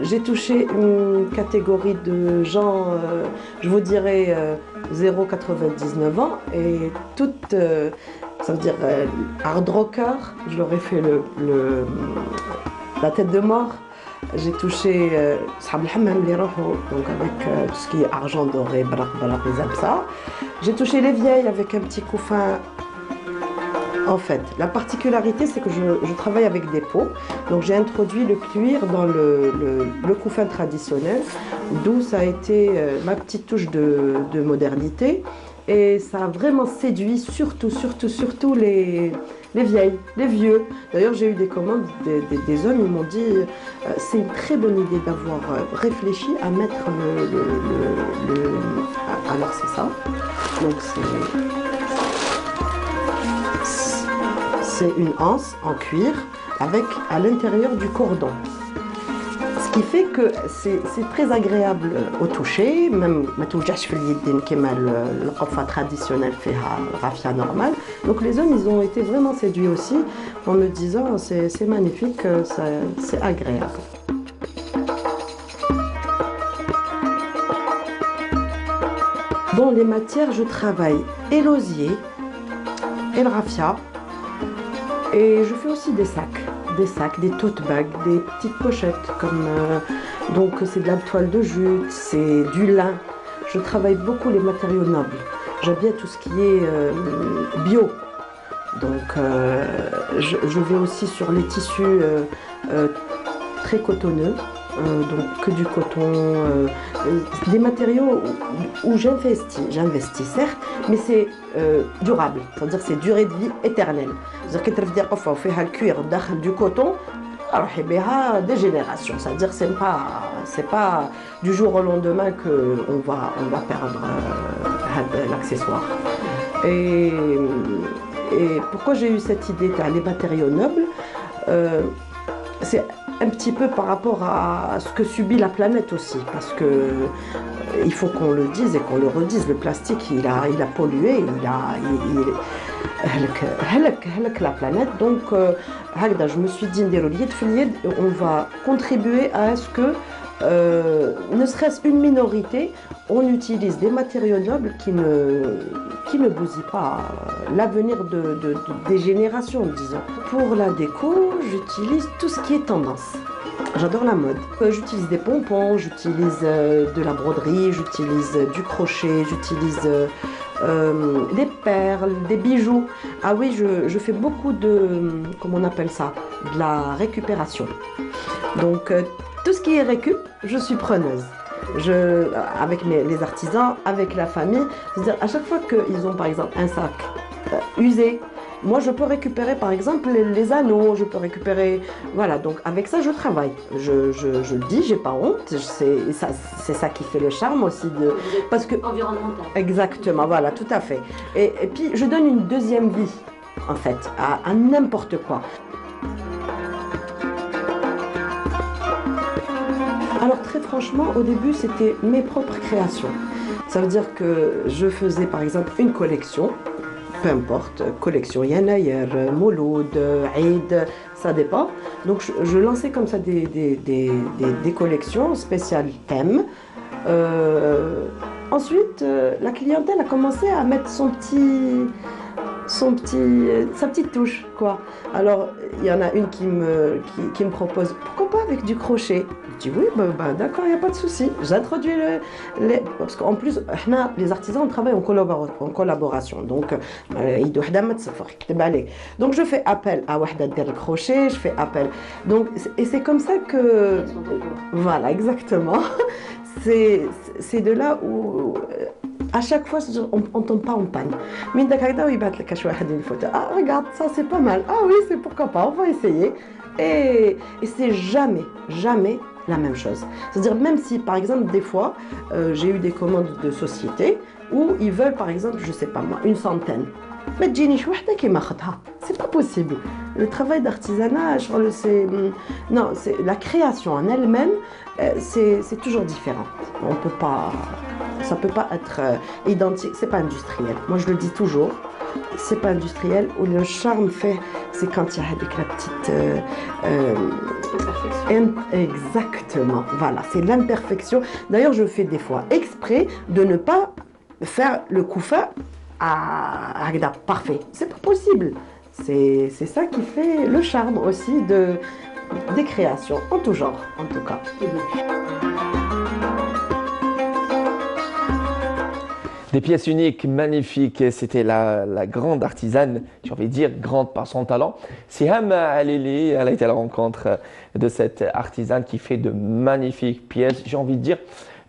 J'ai touché une catégorie de gens, je vous dirais 0,99 ans et toutes, ça veut dire hard rocker, je leur ai fait la tête de mort. J'ai touché Sahab al-Hammam li roho, donc avec tout ce qui est argent doré, braq braq, ça. J'ai touché les vieilles avec un petit couffin. En fait, la particularité, c'est que je travaille avec des pots. Donc j'ai introduit le cuir dans le couffin traditionnel, d'où ça a été ma petite touche de modernité. Et ça a vraiment séduit surtout les vieilles, les vieux. D'ailleurs, j'ai eu des commandes des hommes, ils m'ont dit c'est une très bonne idée d'avoir réfléchi à mettre alors c'est ça. Donc c'est une anse en cuir avec à l'intérieur du cordon. Ce qui fait que c'est très agréable au toucher, même ma توجعش في اليدين كما القفة traditionnelle fait raffia normal. Donc les hommes ils ont été vraiment séduits aussi en me disant c'est magnifique, c'est agréable. Dans les matières, je travaille et l'osier et le raffia. Et je fais aussi des sacs, des tote bags, des petites pochettes comme donc c'est de la toile de jute, c'est du lin. Je travaille beaucoup les matériaux nobles. J'aime bien tout ce qui est bio. Donc je vais aussi sur les tissus très cotonneux. Donc que du coton, des matériaux où j'investis certes, mais c'est durable, c'est-à-dire c'est durée de vie éternelle. C'est-à-dire que tu as fait le cuir du coton, alors il y a des générations, c'est-à-dire c'est pas du jour au lendemain qu'on va perdre l'accessoire. Et pourquoi j'ai eu cette idée les matériaux nobles, c'est un petit peu par rapport à ce que subit la planète aussi, parce que il faut qu'on le dise et qu'on le redise, le plastique il a pollué, la planète, donc je me suis dit on va contribuer à ce que ne serait-ce une minorité, on utilise des matériaux nobles qui ne bousillent pas l'avenir des générations, disons. Pour la déco, j'utilise tout ce qui est tendance. J'adore la mode. J'utilise des pompons, j'utilise de la broderie, j'utilise du crochet, j'utilise des perles, des bijoux. Ah oui, je fais beaucoup comment on appelle ça, de la récupération. Donc tout ce qui est récup, je suis preneuse. Avec les artisans, avec la famille, c'est-à-dire à chaque fois qu'ils ont par exemple un sac usé, moi je peux récupérer par exemple les anneaux, je peux récupérer, voilà, donc avec ça je travaille. Je le dis, j'ai pas honte, c'est ça qui fait le charme aussi parce que environnemental. Exactement, voilà, tout à fait. Et puis je donne une deuxième vie en fait à n'importe quoi. Alors très franchement, au début, c'était mes propres créations. Ça veut dire que je faisais par exemple une collection, peu importe, collection Yanayer, Mouloud, Eid, ça dépend. Donc je lançais comme ça des collections spéciales thèmes. Ensuite, la clientèle a commencé à mettre sa petite touche, quoi. Alors, il y en a une qui me propose, pourquoi pas avec du crochet? Je dis oui, d'accord, il n'y a pas de souci. J'introduis parce qu'en plus, les artisans, on travaille en collaboration. Donc, donc, je fais appel à Wahda le crochet, je fais appel. Donc, et c'est comme ça que... Voilà, exactement. C'est de là où... À chaque fois, on ne tombe pas en panne. Mais ah, regarde, ça c'est pas mal. Ah oui, c'est pourquoi pas, on va essayer. Et c'est jamais la même chose. C'est-à-dire, même si, par exemple, des fois, j'ai eu des commandes de société où ils veulent, par exemple, je sais pas moi, une centaine. Mais c'est pas possible. Le travail d'artisanat, non, c'est la création en elle-même, c'est toujours différent. On peut pas, ça peut pas être identique. C'est pas industriel. Moi, je le dis toujours. C'est pas industriel. Où le charme fait, c'est quand il y a avec la petite exactement. Voilà, c'est l'imperfection. D'ailleurs, je fais des fois exprès de ne pas faire le koufa à parfait. C'est pas possible. C'est ça qui fait le charme aussi des créations, en tout genre, en tout cas. Des pièces uniques, magnifiques. C'était la grande artisane, j'ai envie de dire, grande par son talent. Siham Alili, elle a été à la rencontre de cette artisane qui fait de magnifiques pièces. J'ai envie de dire,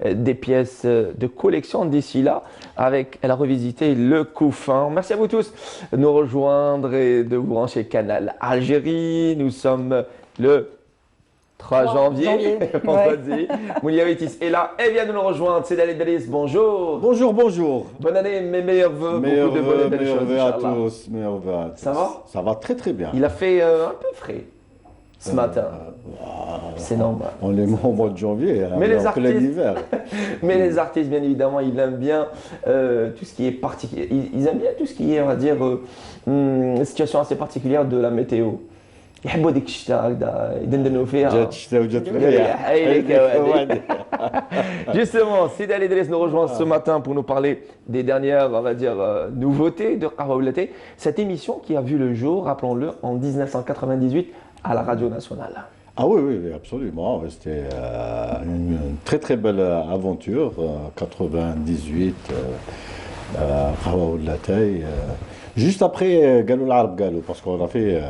des pièces de collection d'ici là. Elle a revisité le couffin. Merci à vous tous de nous rejoindre et de vous brancher Canal Algérie. Nous sommes le 3 janvier, vendredi. Mounia Vétis est là et vient de nous rejoindre. C'est Dalé Dalis, bonjour. Bonjour, bonjour. Bonne année, mes meilleurs vœux. Beaucoup de bonnes belles choses. Meilleurs vœux à tous. Ça va? Ça va très très bien. Il a fait un peu frais ce matin. C'est normal. On est au mois de janvier, mais les artistes, l'hiver. Mais les artistes, bien évidemment, ils aiment bien tout ce qui est particulier. Ils aiment bien tout ce qui est, on va dire, situation assez particulière de la météo. يحبوا ديك الشتاء هكذا يدندنوا فيها. جات الشتاء وجات الرياح. Justement, Sidi Ali Idriss nous rejoint ce matin pour nous parler des dernières, on va dire, nouveautés de Qahwa Oulaté. Cette émission qui a vu le jour, rappelons-le, en 1998 à la Radio Nationale. Ah oui, absolument. C'était une très très belle aventure. 98, Qahwa Oulaté. Juste après Galou l'Arab Galou, parce qu'on a fait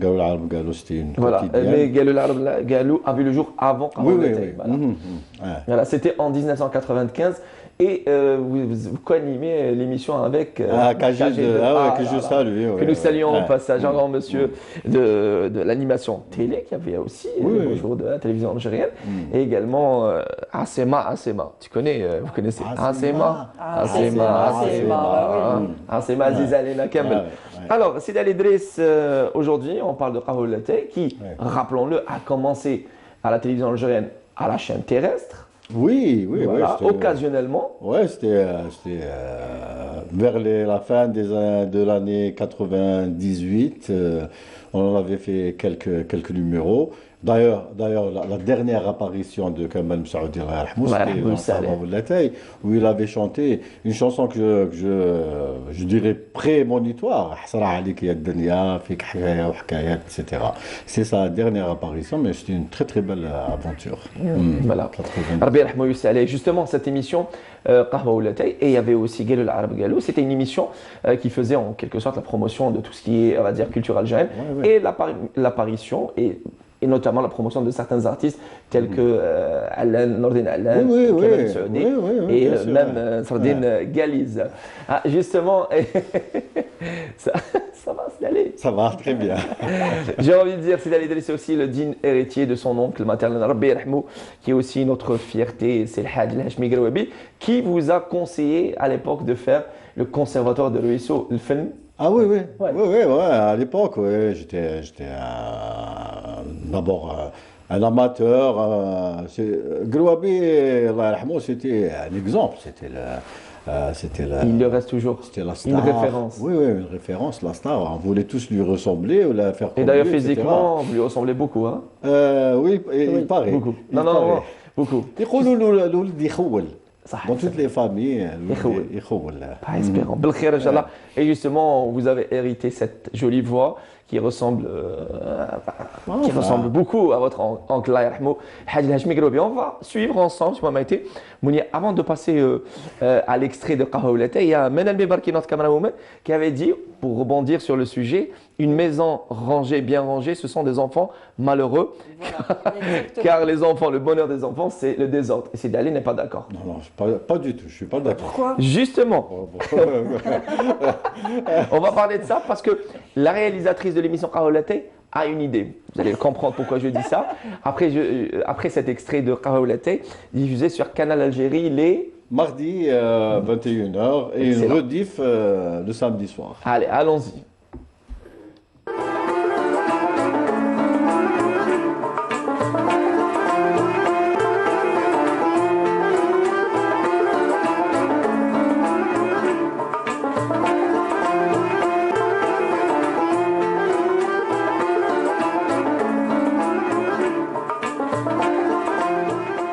Galou l'Arab Galou, c'était une quotidienne. Mais Galou l'Arab Galou a vu le jour avant Qahwa Oulaté. Voilà, c'était en 1995. Et vous co-animez l'émission avec que je salue. Que nous saluons au passage, un grand monsieur de l'animation télé qui avait aussi le jour de la télévision algérienne. Et également Asema. Tu connais, vous connaissez Asema Aziz Alena Kamel. Alors, Sidi Ali Idriss, aujourd'hui, on parle de Qahwa Oulaté qui, rappelons-le, a commencé à la télévision algérienne à la chaîne terrestre. Oui, occasionnellement. Oui, c'était vers la fin de l'année 98. On avait fait quelques numéros. D'ailleurs, la dernière apparition de Kamal Msaoudi, c'était où il avait chanté une chanson que je dirais prémonitoire, etc. C'est sa dernière apparition, mais c'était une très très belle aventure. Voilà. Justement, cette émission, Qahwa Oulaté, et il y avait aussi Galou l'Arab Galou, c'était une émission qui faisait en quelque sorte la promotion de tout ce qui est, on va dire, culture algérienne, et l'apparition et notamment la promotion de certains artistes tels que Alan, Nordin Alan, Kevin Saoudi et même Sardine Galiz. Ah, justement, ça va, c'est d'aller. Ça va, très bien. J'ai envie de dire, c'est d'aller c'est aussi le digne héritier de son oncle maternel, Rabbi Yarhamou, qui est aussi notre fierté, c'est le Hadj El-Hachmi Grouabi, qui vous a conseillé à l'époque de faire le conservatoire de Ruisseau, le film. Ah oui, à l'époque, j'étais d'abord un amateur. Grouabi, c'était un exemple, il le reste toujours. C'était la star. Une référence. Oui, une référence, la star. On voulait tous lui ressembler ou la faire comme lui. Et d'ailleurs, physiquement, vous lui ressemblez beaucoup, hein? Oui, il paraît. Beaucoup. Non, beaucoup. dans toutes les familles. Espérons. Belkhir, Inch'Allah. Et justement, vous avez hérité cette jolie voix qui ressemble beaucoup à votre oncle Allah yarhamou, Hadj Hachmi Groubi. On va suivre ensemble, si vous m'avez Mounia, avant de passer à l'extrait de Qahaoulata, il y a Menal Mebarki, notre camerawoman, qui avait dit, pour rebondir sur le sujet, une maison rangée, bien rangée, ce sont des enfants malheureux, car les enfants, le bonheur des enfants, c'est le désordre. Et Sidi Ali n'est pas d'accord. Non, pas du tout, je ne suis pas d'accord. Pourquoi? Justement, on va parler de ça parce que la réalisatrice de l'émission Qahaoulata a une idée. Vous allez comprendre pourquoi je dis ça. Après cet extrait de Qahaoulata, diffusé sur Canal Algérie les... Mardi 21h et une rediff le samedi soir. Allez, allons-y.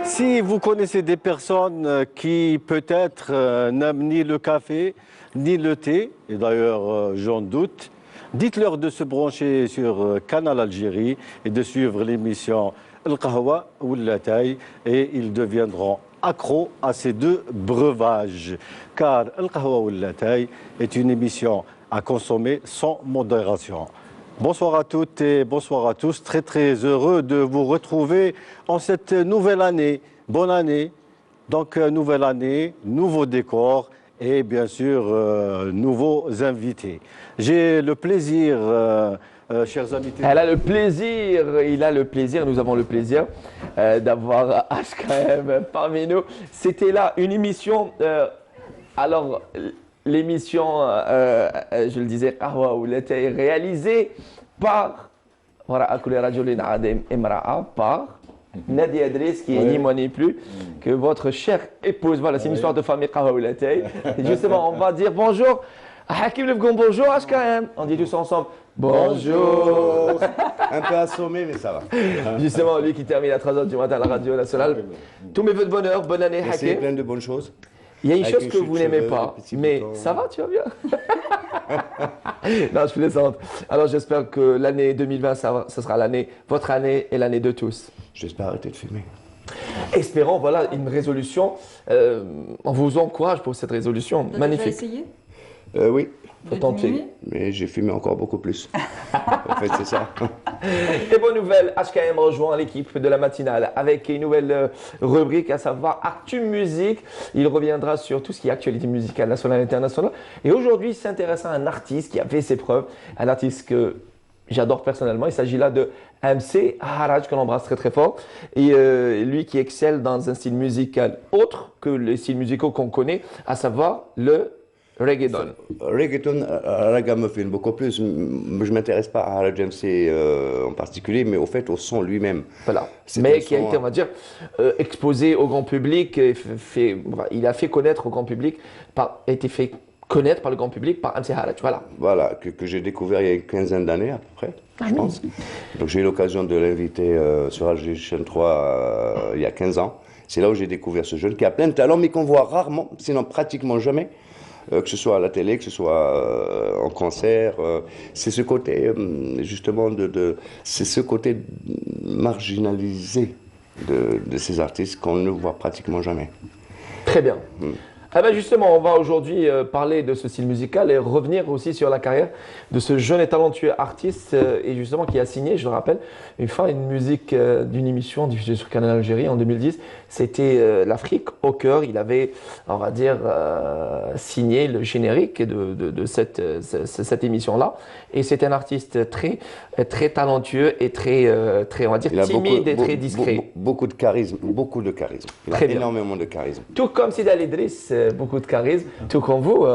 Si vous connaissez des personnes qui peut-être n'aiment ni le café ni le thé, et d'ailleurs j'en doute, dites-leur de se brancher sur Canal Algérie et de suivre l'émission El Qahwa ou la Taille et ils deviendront accros à ces deux breuvages. Car El Qahwa ou la Taille est une émission à consommer sans modération. Bonsoir à toutes et bonsoir à tous. Très très heureux de vous retrouver en cette nouvelle année. Bonne année. Donc nouvelle année, nouveau décor et bien sûr nouveaux invités. J'ai le plaisir, chers invités. Elle a le plaisir, il a le plaisir, nous avons le plaisir d'avoir HKM parmi nous. C'était là une émission. Alors l'émission, je le disais, Qahwa ou Lata est réalisée par par Nadia Adris, qui est ni moi ni plus que votre chère épouse. Voilà, c'est une histoire de famille Qahwa ou Lata. Justement, on va dire bonjour à Hakim Lefgon, bonjour HKM. On dit tous ensemble bonjour. Un peu assommé, mais ça va. Justement, lui qui termine à 3h du matin à la radio nationale. Tous mes voeux de bonheur, bonne année Hakim. Plein de bonnes choses. Il y a une chose que vous n'aimez pas, mais ça va, tu vas bien. Non, je plaisante. Alors j'espère que l'année 2020, ça sera l'année, votre année et l'année de tous. J'espère arrêter de fumer. Espérons, voilà, une résolution. On vous encourage pour cette résolution. Magnifique. Vous avez essayé? Oui. Faut tenter. Mais j'ai fumé encore beaucoup plus. En fait, c'est ça. Et bonne nouvelle, HKM rejoint l'équipe de la matinale avec une nouvelle rubrique, à savoir Actu Musique. Il reviendra sur tout ce qui est actualité musicale nationale et internationale. Et aujourd'hui, il s'intéresse à un artiste qui a fait ses preuves, un artiste que j'adore personnellement. Il s'agit là de MC Haraj, que l'on embrasse très très fort. Et lui qui excelle dans un style musical autre que les styles musicaux qu'on connaît, à savoir le reggaeton. Reggaeton, ragamuffin, beaucoup plus. Je ne m'intéresse pas à Haraj MC en particulier, mais au fait, au son lui-même. Voilà. Mais qui a été, on va dire, exposé au grand public. Il a fait connaître au grand public, a été fait connaître par le grand public par MC Haraj. Voilà. Voilà, que j'ai découvert il y a une quinzaine d'années à peu près, je pense. Donc j'ai eu l'occasion de l'inviter sur Alger Chaîne 3 il y a 15 ans. C'est là où j'ai découvert ce jeune qui a plein de talents, mais qu'on voit rarement, sinon pratiquement jamais. Que ce soit à la télé, que ce soit en concert, c'est ce côté justement c'est ce côté marginalisé de ces artistes qu'on ne voit pratiquement jamais. Très bien. Ah ben justement, on va aujourd'hui parler de ce style musical et revenir aussi sur la carrière de ce jeune et talentueux artiste et justement qui a signé, je le rappelle, une fois une musique d'une émission diffusée sur Canal Algérie en 2010. C'était l'Afrique au cœur. Il avait, on va dire, signé le générique de cette émission-là. Et c'est un artiste très talentueux et très, on va dire, timide et très discret. Beaucoup de charisme, beaucoup de charisme. Il a énormément de charisme. Tout comme Sidi Ali Idriss, beaucoup de charisme, tout comme vous.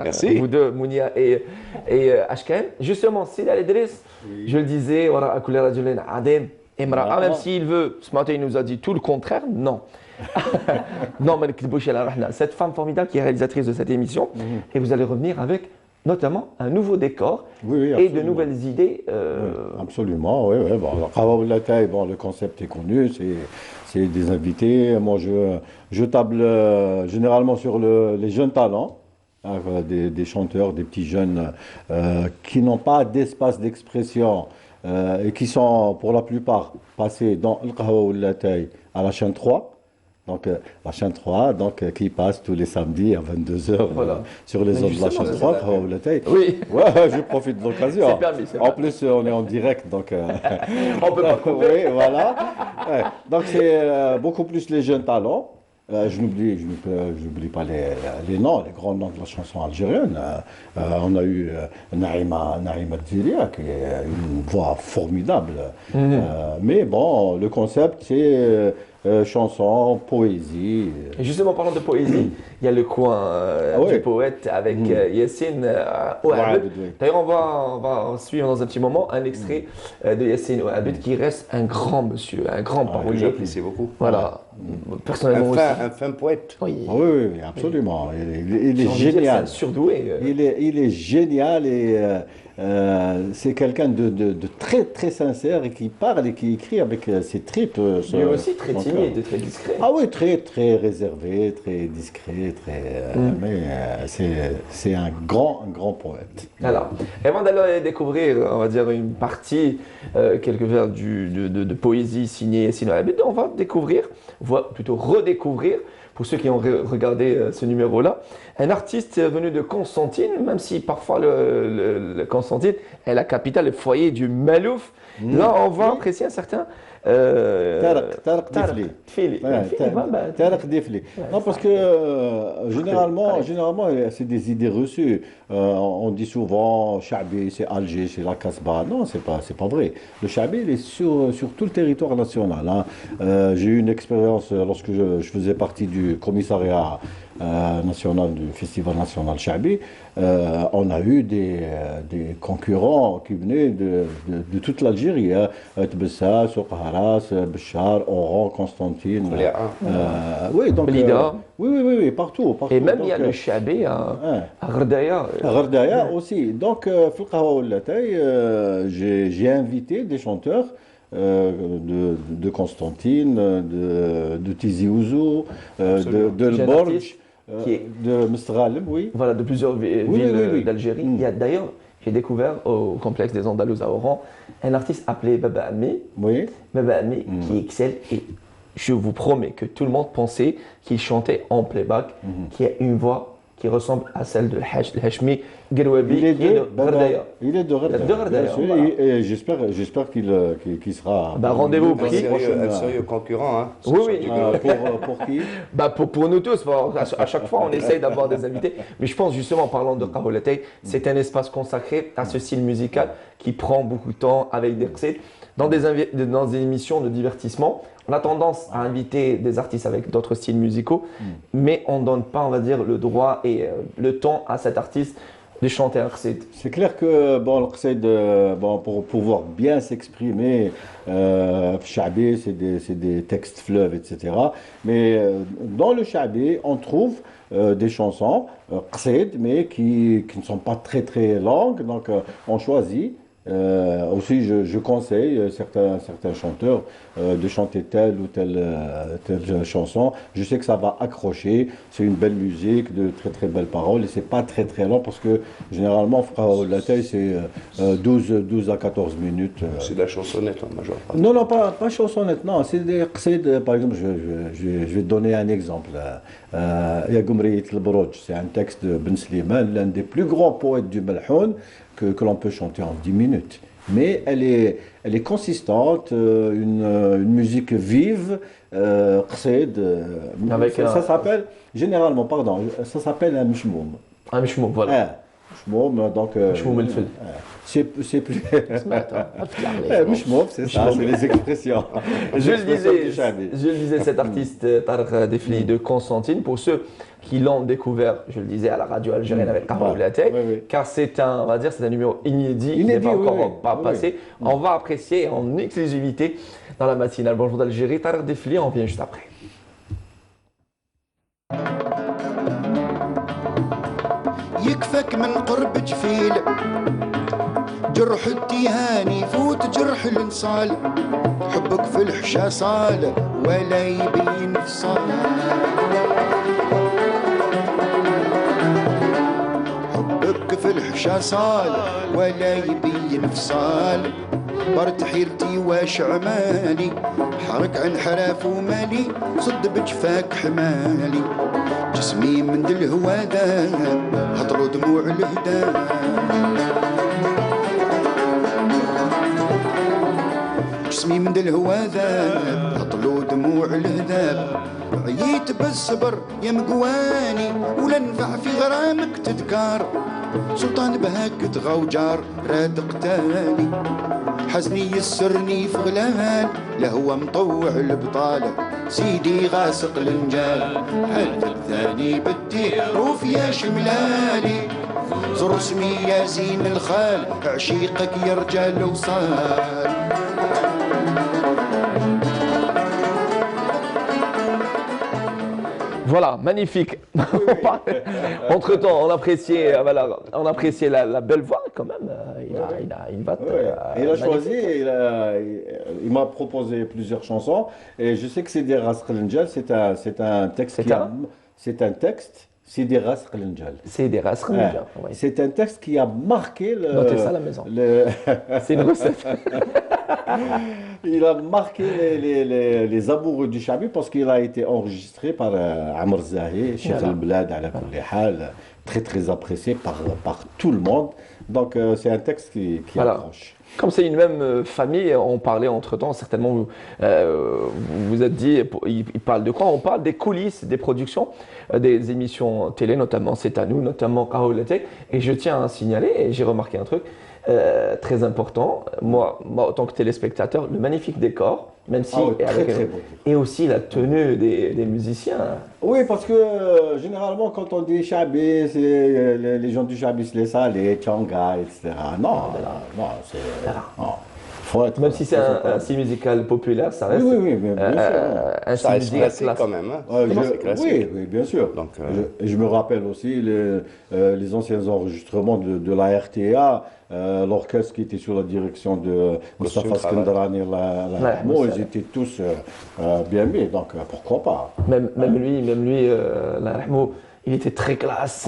Merci. Vous deux, Mounia et HKM. Justement, Sidi Ali Idriss, je le disais, même s'il veut, ce matin il nous a dit tout le contraire, non. Non, cette femme formidable qui est réalisatrice de cette émission, et vous allez revenir avec notamment un nouveau décor Oui, et de nouvelles idées. Oui, absolument, oui. Oui. Bon, alors, Qawa Walla Taï, bon, le concept est connu, c'est des invités. Moi, je table généralement sur les jeunes talents, hein, des chanteurs, des petits jeunes qui n'ont pas d'espace d'expression et qui sont pour la plupart passés dans le Qawa Walla Taï à la chaîne 3. Donc, la chaîne 3, qui passe tous les samedis à 22h Voilà. sur les ondes de la chaîne 3. Oui. Ouais, je profite de l'occasion. C'est permis, c'est En permis. plus, on est en direct, donc. On peut pas couper. Oui, voilà. Ouais. Donc, c'est beaucoup plus les jeunes talents. Je n'oublie pas les noms, les grands noms de la chanson algérienne. On a eu Naïma Dziria, qui est une voix formidable. Mais bon, le concept, c'est chanson, poésie. Et justement, parlant de poésie, il y a le coin oui. du poète avec Yassine Ouabed. Oui. D'ailleurs, on va suivre dans un petit moment un extrait de Yassine Ouabed qui reste un grand monsieur, un grand Que parolier. j'apprécie beaucoup. Voilà. Personnellement aussi. Un fin poète. Oui. Oui, oui, absolument. Il est J'ai envie de dire, génial. c'est un surdoué. Il est génial et c'est quelqu'un de très très sincère et qui parle et qui écrit avec ses tripes. Lui aussi très timide et très discret. Ah oui, très très réservé, très discret, mais c'est un grand poète. Alors, avant d'aller découvrir, on va dire, une partie, quelques vers de poésie signée Yassine Ouabed, on va découvrir, plutôt redécouvrir, pour ceux qui ont regardé ce numéro-là, un artiste venu de Constantine, même si parfois le Constantine est la capitale, le foyer du Malouf. Là, on va apprécier un certain Tarek Difli. Tarek Difli. Non, parce que généralement, c'est des idées reçues. On dit souvent, Chabi, c'est Alger, c'est la Casbah. Non, c'est pas vrai. Le Chabi, il est sur tout le territoire national. Hein. J'ai eu une expérience lorsque je faisais partie du commissariat national du Festival national Chabi. On a eu des concurrents qui venaient de toute l'Algérie. Tbessa, Souqaras, Béchar, Oran, Constantine. Oui, donc. Blida. Oui, partout. Et même il y a le Chabi à Gherdaya. À Gherdaya aussi. Donc, Qawa Walla Taï, j'ai invité des chanteurs de Constantine, de Tizi Ouzou, de El Borj, de Mestghaleb, oui. Voilà, de plusieurs villes d'Algérie. Il y a d'ailleurs, j'ai découvert au complexe des Andalous à Oran, un artiste appelé Baba Ami. Oui. Baba Ami qui excelle et je vous promets que tout le monde pensait qu'il chantait en playback, qui a une voix qui ressemble à celle de Hachmi Gerouabi, qui est de Gherdaya. Il est de Gherdaya. Voilà. Et j'espère qu'il sera. Rendez-vous pris. Un sérieux concurrent. Hein, oui. Pour qui pour nous tous. À chaque fois, on essaye d'avoir des invités. Mais je pense justement, en parlant de Qawa Walla Taï, c'est un espace consacré à ce style musical qui prend beaucoup de temps avec des recettes. Dans des émissions de divertissement, on a tendance à inviter des artistes avec d'autres styles musicaux, mais on ne donne pas, on va dire, le droit et le temps à cet artiste de chanter un qsid. C'est clair que le qsid, pour pouvoir bien s'exprimer, Chabi, c'est des textes fleuves, etc. Mais dans le Chabi, on trouve des chansons qsid, mais qui ne sont pas très très longues, donc on choisit. Aussi, je conseille certains chanteurs de chanter telle ou telle chanson. Je sais que ça va accrocher. C'est une belle musique, de très très belles paroles et c'est pas très très long parce que généralement, Qawa Walla Taï, c'est 12 à 14 minutes. C'est de la chansonnette en majeure partie. Non, pas chansonnette, non. C'est des qsid. Par exemple, je vais te donner un exemple. Ya Goumriyet El-Brouj, c'est un texte de Ben Slimane, l'un des plus grands poètes du Malhoun, que l'on peut chanter en 10 minutes. Mais elle est consistante, une musique vive, qsid. Ça s'appelle, généralement, ça s'appelle un mishmoum. Un mishmoum, voilà. Mishmoum, donc. Mishmoum el-fil. C'est plus. Mishmoum, c'est ça, c'est les expressions. Je le disais, cet artiste Tarek Difli de Constantine, pour ceux qui l'ont découvert, je le disais, à la radio algérienne avec Qawa Walla Taï, car c'est un numéro inédit qui n'est pas encore passé. On va apprécier en exclusivité dans la matinale. Bonjour d'Algérie, Tarek Difli, on vient juste après. يكفك من قرب جفيل جرح التيهان يفوت جرح الانصال حبك في الحشا صال ولا يبين فصال حبك في الحشا صال ولا يبين فصال برد حيرتي واش عمالي حرك عن حراف ومالي صد بجفاك حمالي جسمي من الهوى ذاب هطروا دموع الهدى جسمي من الهوى ذاب هطلوا دموع الهذاب عييت بالصبر يا مقواني ولا نفع في غرامك تذكار سلطان بهاك تغوجار راد قتالي حزني يسرني في غلال لهو مطوع البطالة سيدي غاسق النجال حلف الثاني بدي روف يا شملالي زر اسمي يا زين الخال عشيقك يا رجال وصال Voilà, magnifique. Entre-temps, on appréciait la belle voix quand même. Il a une voix. Il a choisi, il m'a proposé plusieurs chansons et je sais que Sidi Ras Khalenjal, c'est un texte Sidi Ras Khalenjal. Sidi Ras Khalenjal, oui. C'est un texte qui a marqué le. Notez ça à la maison. C'est une recette. Il a marqué les amoureux du Chabi parce qu'il a été enregistré par Amr Zahi, Cheikh Al-Blad, ala kulli hal, très apprécié par tout le monde. Donc c'est un texte qui accroche. Comme c'est une même famille, on parlait entre-temps, certainement vous vous êtes dit, il parle de quoi? On parle des coulisses, des productions, des émissions télé, notamment C'est à nous, notamment Kahoulatek. Et je tiens à signaler, et j'ai remarqué un truc très important, moi en tant que téléspectateur, le magnifique décor, même si très beau. Et aussi la tenue des musiciens. Oui, parce que généralement quand on dit Chabi, les gens du Chabi se laissent aller, Tchanga, etc. Non, c'est... Même si c'est un style musical populaire, ça reste un style musical quand même. Oui, bien sûr. Donc, je me rappelle aussi les anciens enregistrements de la RTA, l'orchestre qui était sous la direction de Mustafa Skendarani, ils étaient tous bien mis, donc pourquoi pas. Même lui, il était très classe,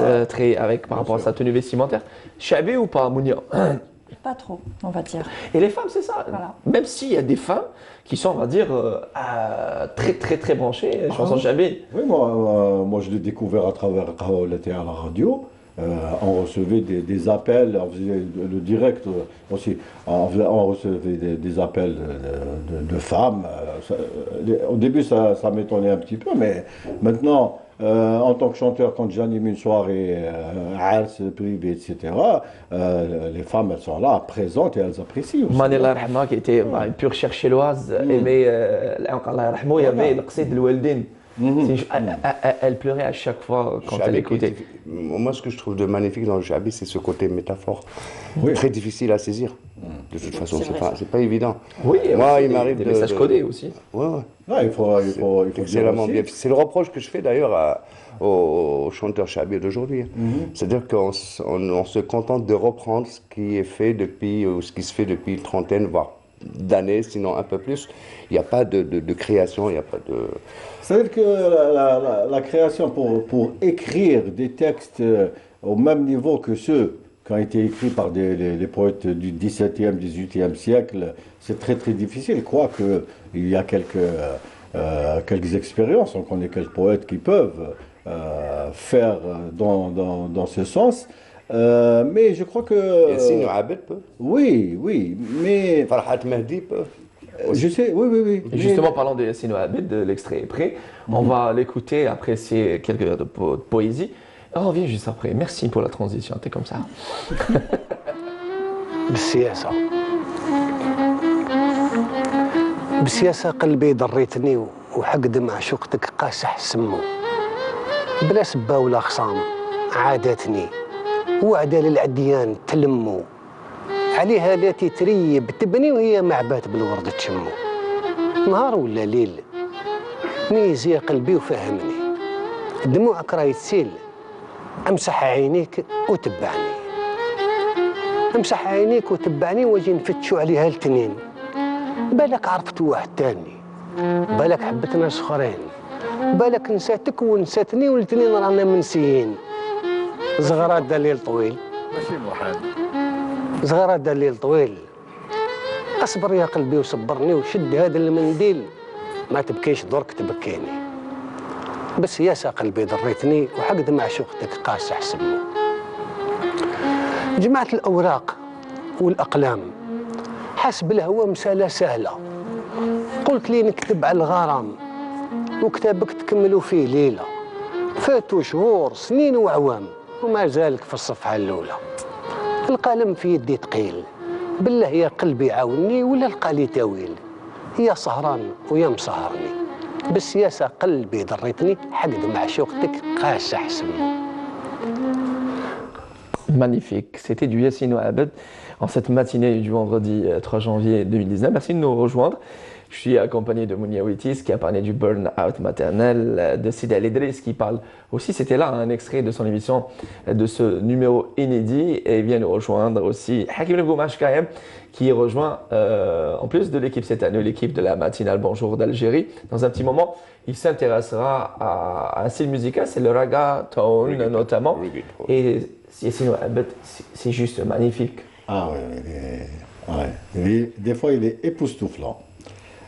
par rapport à sa tenue vestimentaire. Chabi ou pas, Mounia? Pas trop, on va dire. Et les femmes, c'est ça. Voilà. Même s'il y a des femmes qui sont, on va dire, très branchées, chansons Chabi. Oui, moi je l'ai découvert à travers Kahoulatek à la radio. On recevait des appels, on faisait le direct aussi. On recevait des appels de femmes. Au début, ça m'étonnait un petit peu, mais maintenant, en tant que chanteur, quand j'anime une soirée ars privée, etc., les femmes, elles sont là, présentes et elles apprécient aussi. Manela Rahma, qui était une pure cherchelloise, aimait, il y avait le qsid al-Waldin. Elle pleurait à chaque fois quand elle écoutait. Moi, ce que je trouve de magnifique dans le Chabi, c'est ce côté métaphore. Très difficile à saisir. De toute façon, c'est pas évident. Oui, moi, il m'arrive des messages codés aussi. Il faut excellemment bien. C'est le reproche que je fais d'ailleurs aux chanteurs Chabi d'aujourd'hui. C'est-à-dire qu'on se contente de reprendre ce qui est fait depuis, ou ce qui se fait depuis une trentaine, voire d'années, sinon un peu plus. Il n'y a pas de création, il n'y a pas de... C'est-à-dire que la création pour écrire des textes au même niveau que ceux qui ont été écrits par les poètes du XVIIe, XVIIIe siècle, c'est très difficile. Quoique il y a quelques expériences, on connaît quelques poètes qui peuvent faire dans ce sens. Mais je crois que... Yassine Abed peut. Oui, mais... Farhat Mahdi peut. Je sais, oui. Et justement, parlant de Yassine Abed, de l'extrait est prêt. On va l'écouter, apprécier quelques heures de poésie. On revient juste après. Merci pour la transition, t'es comme ça. بسياسة قلبي ضريتني وحقد معشوقتك قاسح سمو بلا سبا ولا خصام عادتني وعدا للعديان تلمو عليها التي تريب تبني وهي معبات بالورد تشمو نهار ولا ليل ميز يا قلبي وفهمني دموعك راهي تسيل امسح عينيك وتبعني، امسح عينيك وتبعني واجي نفتشوا عليها الاثنين، بالك عرفت واحد تاني، بالك حبت ناس اخرين، بالك نساتك ونساتني والاثنين رانا منسيين. زغرة دا الليل طويل ماشي محال، زغرة دا الليل طويل، اصبر يا قلبي وصبرني وشد هذا المنديل، ما تبكيش درك تبكيني، بس يا سا قلبي ضريتني وحقد معشوقتك قاسح سمو. جمعت الأوراق والأقلام حسب الهوى مسالة سهلة، قلت لي نكتب على الغرام وكتابك تكملوا فيه ليلة، فاتوا شهور سنين وعوام وما زالك في الصفحة الأولى. القلم في يدي ثقيل، بالله يا قلبي عاوني ولا لقالي تاويل، يا سهران ويا مسهرني، بس يا سا قلبي ضريتني حقد معشوقتك قاسح سمو. Magnifique, c'était du Yassine Abed en cette matinée du vendredi 3 janvier 2019. Merci de nous rejoindre. Je suis accompagné de Mounia Witis qui a parlé du burn-out maternel, de Sidi El Idriss qui parle aussi, c'était là un extrait de son émission, de ce numéro inédit, et il vient nous rejoindre aussi Hakim El Goumache Kahem qui rejoint en plus de l'équipe cette année, l'équipe de la matinale Bonjour d'Algérie. Dans un petit moment, il s'intéressera à un style musical, c'est le reggaeton notamment. Et Yassine Abed, c'est juste magnifique. Ah oui, des fois il est époustouflant.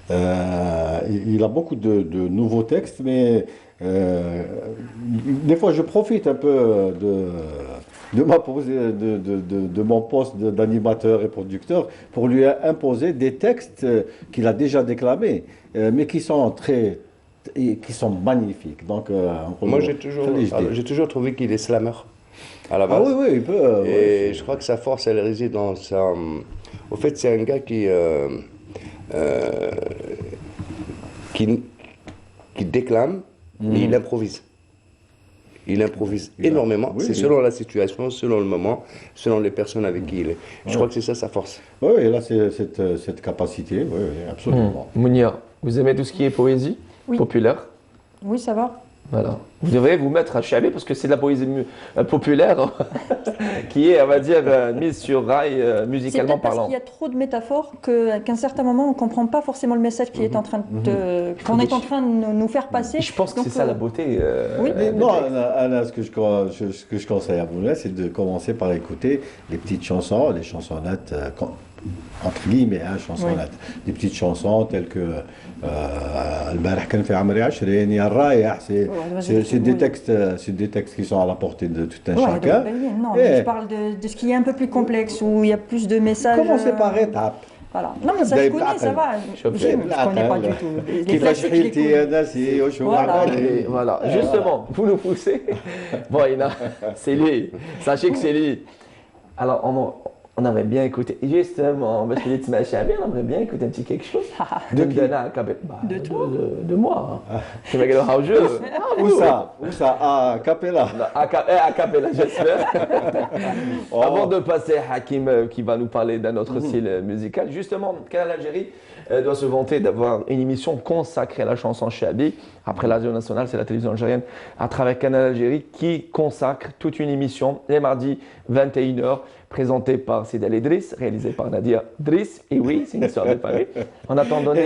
Il a beaucoup de nouveaux textes, mais des fois je profite un peu de mon poste d'animateur et producteur pour lui imposer des textes qu'il a déjà déclamés, mais qui sont magnifiques. Donc, moi j'ai toujours trouvé qu'il est slammer à la base. Ah oui, il peut. Et je crois que sa force, elle réside dans sa. Au fait, c'est un gars qui déclame, mais il improvise. Il improvise énormément. C'est selon la situation, selon le moment, selon les personnes avec qui il est. Je crois que c'est ça sa force. Oui, il a cette capacité, oui, absolument. Mounia, vous aimez tout ce qui est poésie populaire? Oui, ça va. Voilà. Vous devriez vous mettre à Chabé parce que c'est de la poésie populaire qui est, on va dire, mise sur rail musicalement parlant. Parce qu'il y a trop de métaphores qu'à un certain moment, on ne comprend pas forcément le message qui est en train qu'on est en train de nous faire passer. Je pense que c'est ça la beauté. Oui. Non, Anna, ce que je conseille à vous, c'est de commencer par écouter les petites chansons, les chansonnettes, entre guillemets, chansonnettes. Des petites chansons telles que البارح كان في عمري 20 يا الرايح, c'est des textes qui sont à la portée de tout un chacun. Non, je parle de ce qui est un peu plus complexe, où il y a plus de messages. Commencez par étapes. Voilà. Non, mais ça je connais, ça va. Je ne connais pas du tout. Les classiques, voilà. Justement, vous nous poussez. Bon, Ina, c'est lui. Sachez que c'est lui. Alors, on aimerait bien écouter, justement, parce que les petits Chabé, on aimerait bien écouter un petit quelque chose. De moi. Tu vas gagner un jeu. Où ça? À Capella. À Capella, j'espère. Avant de passer à Hakim qui va nous parler d'un autre style musical, justement, Canal Algérie doit se vanter d'avoir une émission consacrée à la chanson Chabé. Après la radio nationale, c'est la télévision algérienne, à travers Canal Algérie, qui consacre toute une émission les mardis 21h, présentée par Sidi El Idriss, réalisée par Nadia Driss. Et oui, c'est une histoire de Paris. En attendant, et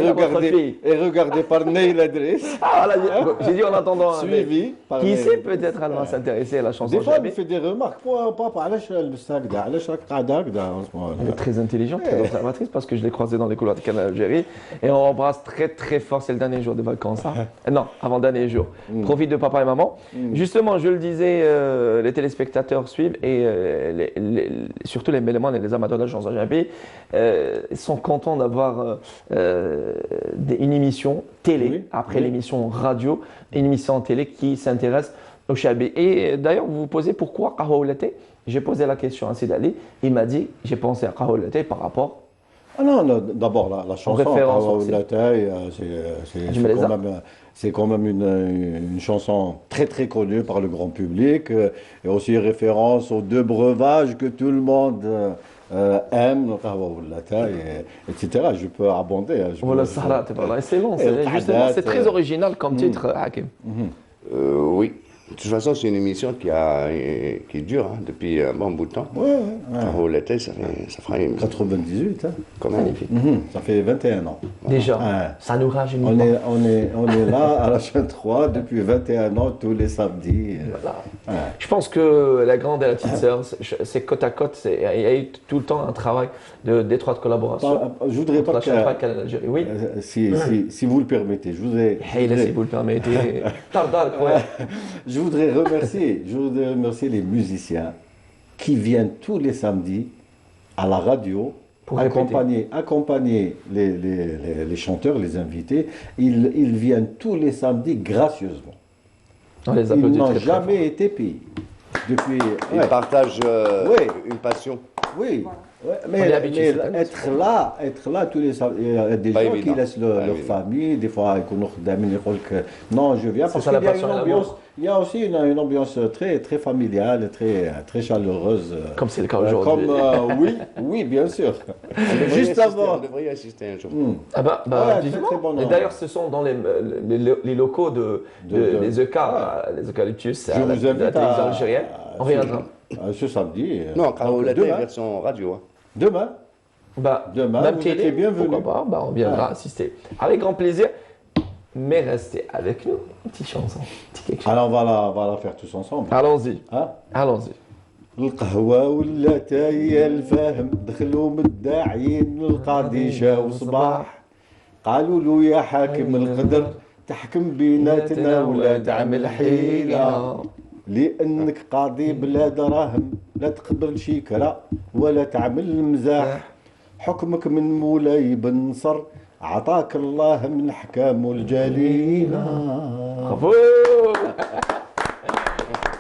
regardé par Neil Idriss. Ah, j'ai dit en attendant. Suivi par qui sait, peut-être elle va s'intéresser à la chanson. Des fois, elle fait des remarques. Papa, elle est très intelligente, très observatrice, parce que je l'ai croisée dans les couloirs de Canal Algérie. Et on embrasse très très fort. C'est le dernier jour de vacances. Non, avant-dernier jour. Profite de papa et maman. Justement, je le disais, les téléspectateurs suivent et surtout les mélomanes et les amateurs de la chanson Chabé sont contents d'avoir une émission télé, après l'émission radio, une émission télé qui s'intéresse au Chabé. Et d'ailleurs, vous vous posez pourquoi Qahwa Oulaté? J'ai posé la question à Sidi Ali, il m'a dit, j'ai pensé à Qahwa Oulaté par rapport. Ah non, d'abord la chanson Qahwa Oulaté, c'est quand même une chanson très très connue par le grand public, et aussi référence aux deux breuvages que tout le monde aime, etc. Je peux abonder. Voilà, c'est long, c'est très original comme titre, Hakim. Oui, toute façon, c'est une émission qui dure hein, depuis un bon bout de temps. Ouais. Au l'été, ça fera une... 98, hein. Quand même. Magnifique. Ça fait 21 ans. Déjà, Ouais. ça nous rajeunit On pas. est là à la chaîne 3 depuis 21 ans, tous les samedis. Voilà. Ouais. Je pense que la grande et la petite sœur, c'est côte à côte. Il y a eu tout le temps un travail d'étroite collaboration. Je voudrais entre pas la chaîne 3 et Canal Algérie. Oui. si vous le permettez, je voudrais... Si vous le permettez. Je voudrais remercier les musiciens qui viennent tous les samedis à la radio pour accompagner les chanteurs, les invités. Ils viennent tous les samedis gracieusement. On les Ils applaudit n'ont très, très jamais été payés. Depuis, Ils partagent une passion. Oui. Ouais, On mais est habitué, être là tous les samedis, il y a des Pas gens évident. qui laissent leur famille, des fois ils disent que non, je viens, parce ça, qu'il la y a une passion et ambiance, l'amour. il y a aussi une ambiance très, très familiale, très chaleureuse. Comme c'est le cas aujourd'hui. Oui, bien sûr. Juste avant. On devrait y assister un jour. Ah bah, Ouais, vivement. très bon Et d'ailleurs, ce sont dans les locaux des EK, les Eucalyptus, Je à vous la invite télévision algérienne. On reviendra. Ce samedi. Non, Carolette, demain. version radio. Hein. Demain. Même vous télé, êtes bienvenus. pourquoi pas, on viendra assister. Avec grand plaisir. Mais restez avec nous. Une petite chanson. Quelque chose. Alors on va la faire tous ensemble. Allons-y. Hein? Allons-y. القهوة ولا تاهي الفهم دخلوا مداعين القاضي جاو صباح قالوا له يا حاكم القدر تحكم بيناتنا ولا تعمل حيلة لأنك قاضي بلا دراهم لا تقبل شيكرة ولا تعمل مزاح حكمك من مولاي بن نصر عطاك الله من حكامه الجليلة. Bravo.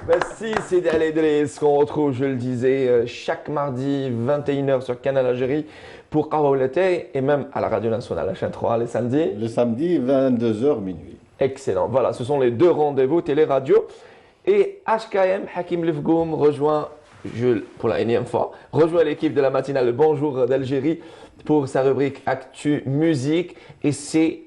Merci Sidi Al Idriss, qu'on retrouve, je le disais, chaque mardi 21h sur Canal Algérie pour Qahwa Oulatay et même à la Radio Nationale, la chaîne 3, les samedis. Le samedi, 22h minuit. Excellent. Voilà, ce sont les deux rendez-vous télé-radio. Et HKM, Hakim Lefgoum, rejoint, pour la énième fois, rejoint l'équipe de la matinale Bonjour d'Algérie pour sa rubrique Actu Musique. Et c'est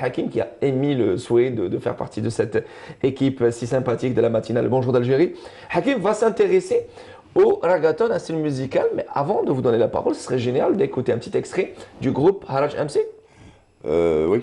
Hakim qui a émis le souhait de faire partie de cette équipe si sympathique de la matinale Bonjour d'Algérie. Hakim va s'intéresser au ragaton, un style musical. Mais avant de vous donner la parole, ce serait génial d'écouter un petit extrait du groupe Haraj MC. Oui.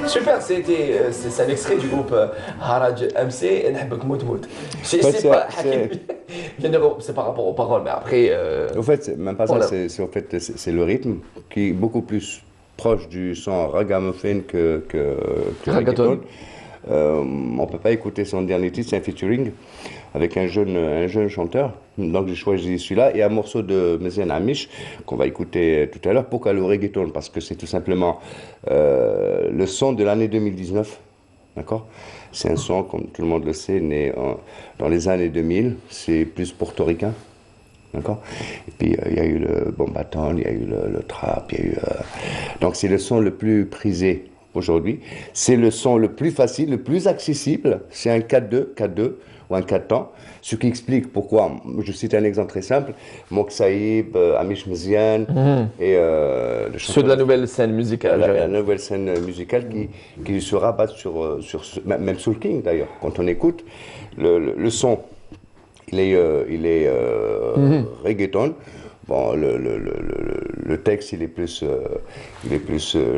Super, c'est un extrait du groupe Haraj MC, Nahbek Mout Mout. C'est par rapport aux paroles, mais après. Au fait, c'est même pas ça, c'est le rythme qui est beaucoup plus proche du son ragamuffin que reggaeton. On ne peut pas écouter son dernier titre, c'est un featuring avec un jeune chanteur. Donc j'ai choisi celui-là et un morceau de Mezen Amish qu'on va écouter tout à l'heure. Pourquoi le reggaeton? Parce que c'est tout simplement le son de l'année 2019. D'accord? C'est un son, comme tout le monde le sait, né dans les années 2000. C'est plus portoricain. D'accord? Et puis il y a eu le bombaton, il y a eu le trap, il y a eu... Donc c'est le son le plus prisé aujourd'hui. C'est le son le plus facile, le plus accessible. C'est un 4-2 ou un 4 temps. Ce qui explique pourquoi, je cite un exemple très simple, Mok Saïb, Amish Meziane et ceux de la nouvelle scène musicale la nouvelle scène musicale qui se rabattent sur même Soul King d'ailleurs. Quand on écoute le son, il est reggaeton. Bon, le texte, il est plus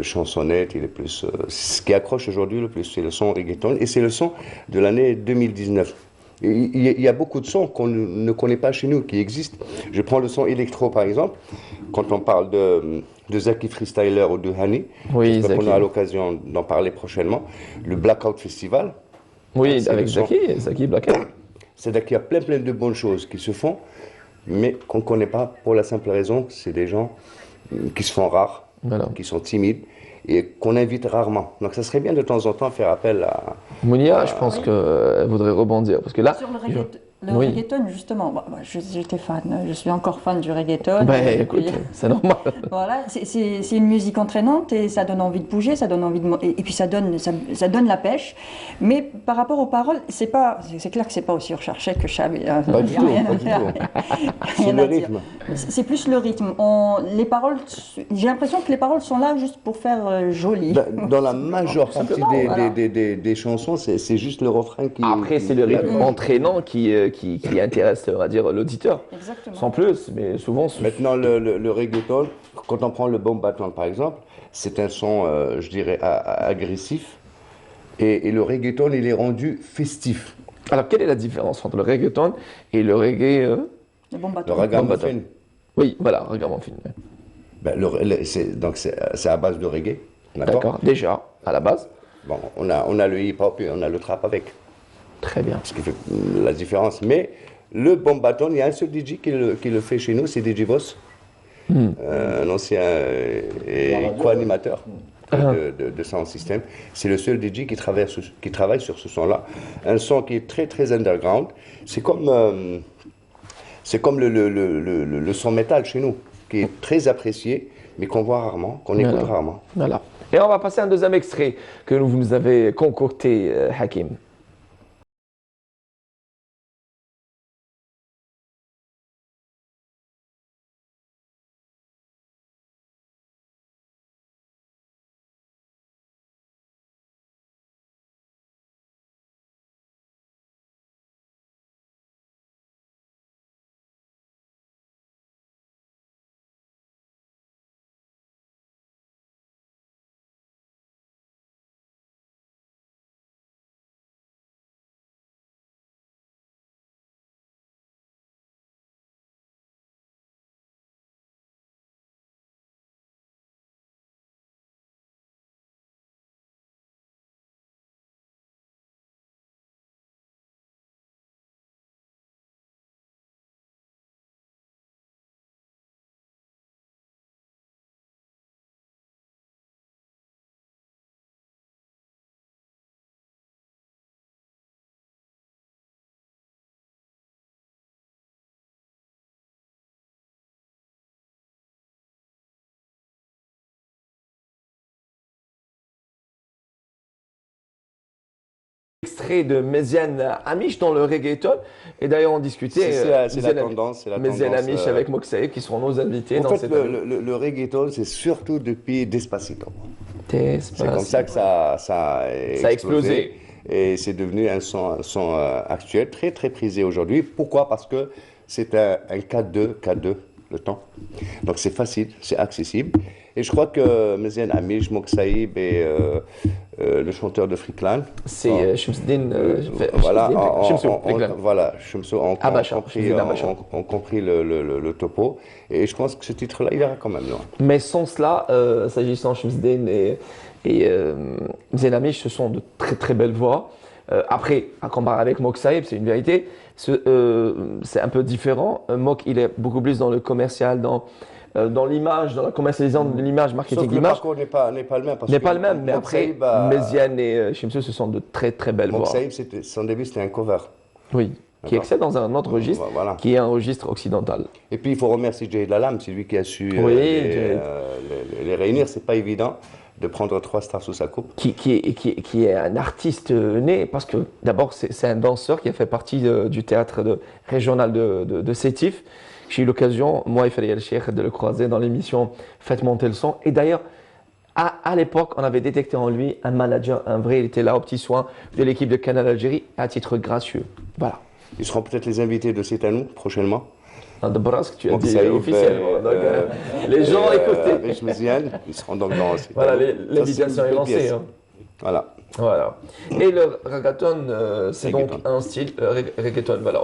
chansonnette, il est plus... ce qui accroche aujourd'hui le plus, c'est le son reggaeton, et c'est le son de l'année 2019. Il y a beaucoup de sons qu'on ne connaît pas chez nous, qui existent. Je prends le son électro, par exemple, quand on parle de Zaki Freestyler ou de Hani, oui, on aura l'occasion d'en parler prochainement, le Blackout Festival. Oui, avec Zaki Blackout. C'est-à-dire qu'il y a plein de bonnes choses qui se font, mais qu'on ne connaît pas pour la simple raison, c'est des gens qui se font rares, qui sont timides et qu'on invite rarement. Donc ça serait bien de temps en temps faire appel à... Mounia, je pense qu'elle voudrait rebondir, parce que là... Sur le reggaeton, justement, j'étais fan, je suis encore fan du reggaeton. Écoute, c'est normal. Voilà, c'est une musique entraînante et ça donne envie de bouger, ça donne envie de... Et puis ça donne la pêche. Mais par rapport aux paroles, c'est clair que c'est pas aussi recherché que Chab. Pas du tout, pas du tout. C'est le rythme. C'est plus le rythme. Les paroles, j'ai l'impression que les paroles sont là juste pour faire joli. Dans la majeure partie des chansons, c'est juste le refrain qui... Après, c'est le rythme entraînant qui intéresse, on va dire, l'auditeur. Exactement. Sans plus, mais souvent... Maintenant, le reggaeton, quand on prend le bombaton par exemple, c'est un son, je dirais, agressif. Et le reggaeton, il est rendu festif. Alors, quelle est la différence entre le reggaeton et le reggae Le bombaton. Le ragamuffin. Oui, voilà, ragamuffin. Ben, donc, c'est à base de reggae. D'accord, déjà, à la base. Bon, on a le hip-hop et on a le trap avec. Très bien. Ce qui fait la différence. Mais le bombaton, il y a un seul DJ qui le fait chez nous, c'est DJ Boss. Un ancien co-animateur de Sound System. C'est le seul DJ qui travaille sur ce son-là. Un son qui est très underground. C'est comme le son métal chez nous, qui est très apprécié, mais qu'on voit rarement, qu'on écoute rarement. Voilà. Et on va passer à un deuxième extrait que vous nous avez concocté, Hakim. Extrait de Méziane Amish dans le reggaeton. Et d'ailleurs, on discutait. C'est la tendance. Méziane Amish avec Moxaïb qui seront nos invités. En fait, le reggaeton, c'est surtout depuis Despacito. C'est comme ça que ça a explosé. Et c'est devenu un son actuel, très prisé aujourd'hui. Pourquoi? Parce que c'est un K2, le temps. Donc c'est facile, c'est accessible. Et je crois que Méziane Amish, Moxaïb et le chanteur de Freakland. C'est Shamsuddin. Shamsou ont compris le topo. Et je pense que ce titre-là, il ira quand même loin. Mais sans cela, s'agissant de Shamsuddin et Méziane Amish, ce sont de très belles voix. Après, à comparer avec Moxaïb, c'est une vérité. C'est un peu différent. Mok, il est beaucoup plus dans le commercial, dans l'image, dans la commercialisation de l'image, marketing d'image. Le parcours n'est pas le même. N'est pas le même, mais après, Méziane et Shamsou, ce sont de très belles voix. Moxaïb, son début, c'était un cover. Oui, qui excelle dans un autre registre, qui est un registre occidental. Et puis, il faut remercier Jay Lalam, c'est lui qui a su les réunir. C'est pas évident de prendre 3 stars sous sa coupe. Qui est un artiste né, parce que d'abord, c'est un danseur qui a fait partie du théâtre régional de Sétif. J'ai eu l'occasion, moi et Farid El-Cheikh, de le croiser dans l'émission Faites monter le son. Et d'ailleurs, à l'époque, on avait détecté en lui un manager, un vrai. Il était là aux petits soins de l'équipe de Canal Algérie à titre gracieux. Voilà. Ils seront peut-être les invités de C'est à nous prochainement. De Brasque, tu as dit officiellement. Les gens écoutaient. Avec Méziane, ils seront donc dans C'est voilà, l'invitation est lancée. Voilà. Et le reggaeton, c'est donc un style reggaeton. Voilà,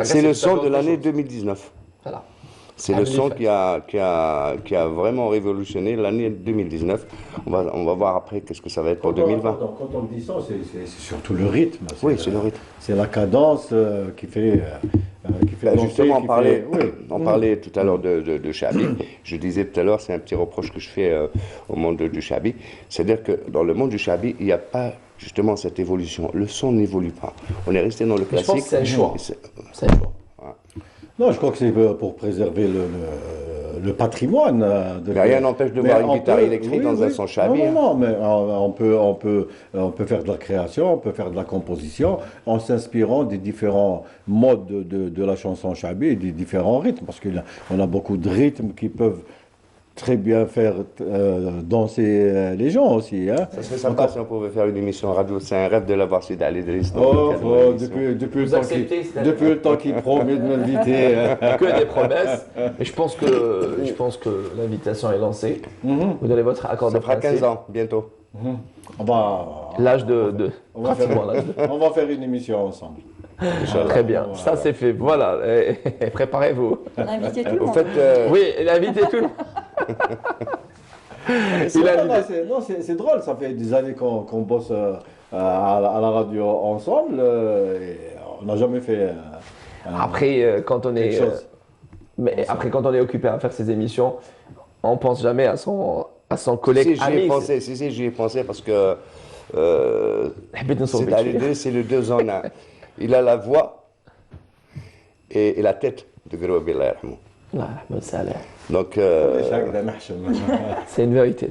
c'est le son de l'année 2019. Voilà. C'est le son qui a vraiment révolutionné l'année 2019. On va voir après qu'est-ce que ça va être pour 2020. Quand on dit ça, c'est surtout le rythme. Oui, c'est le rythme. C'est la cadence qui fait danser, justement, on Oui. parlait tout à l'heure de Chabi. Je disais tout à l'heure, c'est un petit reproche que je fais au monde du Chabi. C'est-à-dire que dans le monde du Chabi, il n'y a pas justement cette évolution. Le son n'évolue pas. On est resté dans le classique. Je pense que c'est un choix. C'est un choix. Non, je crois que c'est pour préserver le patrimoine. Mais rien n'empêche de voir une guitare électrique dans un son Chabi. Non, mais on peut faire de la création, on peut faire de la composition en s'inspirant des différents modes de la chanson Chabi et des différents rythmes, parce qu'on a beaucoup de rythmes qui peuvent très bien faire danser les gens aussi. Hein. Ça serait sympa si on pouvait faire une émission radio. C'est un rêve de l'avoir su d'aller depuis le temps qu'il promet de m'inviter. Que des promesses. Mais je pense que l'invitation est lancée. Vous donnez votre accord de principe. Ça fera 15 ans, bientôt. L'âge de... On va faire une émission ensemble. Très bien, ça c'est fait. Voilà, et préparez-vous. Invitez tout le monde. Oui, invitez tout le monde. C'est drôle, ça fait des années qu'on bosse à la radio ensemble et on n'a jamais fait. Après, quand on est, quand on est occupé à faire ces émissions, on pense jamais à son collègue ami. J'y ai pensé parce que c'est le 2 en 1. Il a la voix et la tête de Grouabi, Allah yarhamou. Donc, c'est une vérité.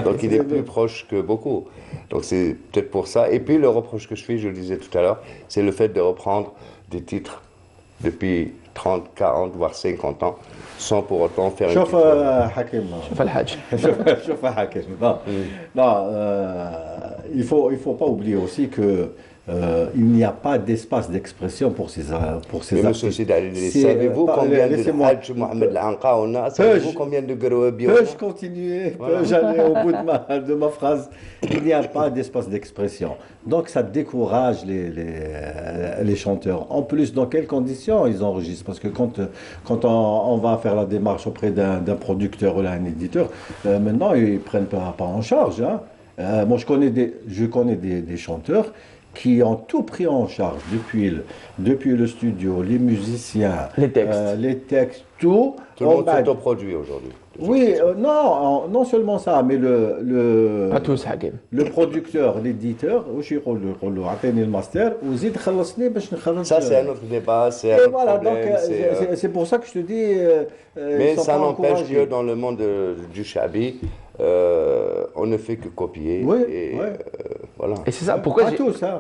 Donc il est plus proche que beaucoup. Donc c'est peut-être pour ça. Et puis le reproche que je fais, je le disais tout à l'heure, c'est le fait de reprendre des titres depuis 30, 40, voire 50 ans, sans pour autant faire une شوف حكيم شوف الحاج شوف حكيم il faut pas oublier aussi que il n'y a pas d'espace d'expression pour ces artistes. Savez-vous combien de Hadj Mohamed Al-Anqa, savez-vous combien de Grouabi? Peux-je continuer? Peux-je aller au bout de ma phrase? Il n'y a pas d'espace d'expression. Donc ça décourage les chanteurs. En plus, dans quelles conditions ils enregistrent? Parce que quand on va faire la démarche auprès d'un producteur ou d'un éditeur, maintenant ils ne prennent pas en charge. Hein. Moi je connais des chanteurs qui ont tout pris en charge depuis le studio, les musiciens, les textes, tout. Tout le monde s'autoproduit aujourd'hui. Oui, non seulement ça, mais le producteur, l'éditeur, le master, ça c'est un autre débat, c'est un autre problème. C'est pour ça que je te dis. Mais ça n'empêche que dans le monde du Chabi, on ne fait que copier. Voilà. Et c'est ça, pourquoi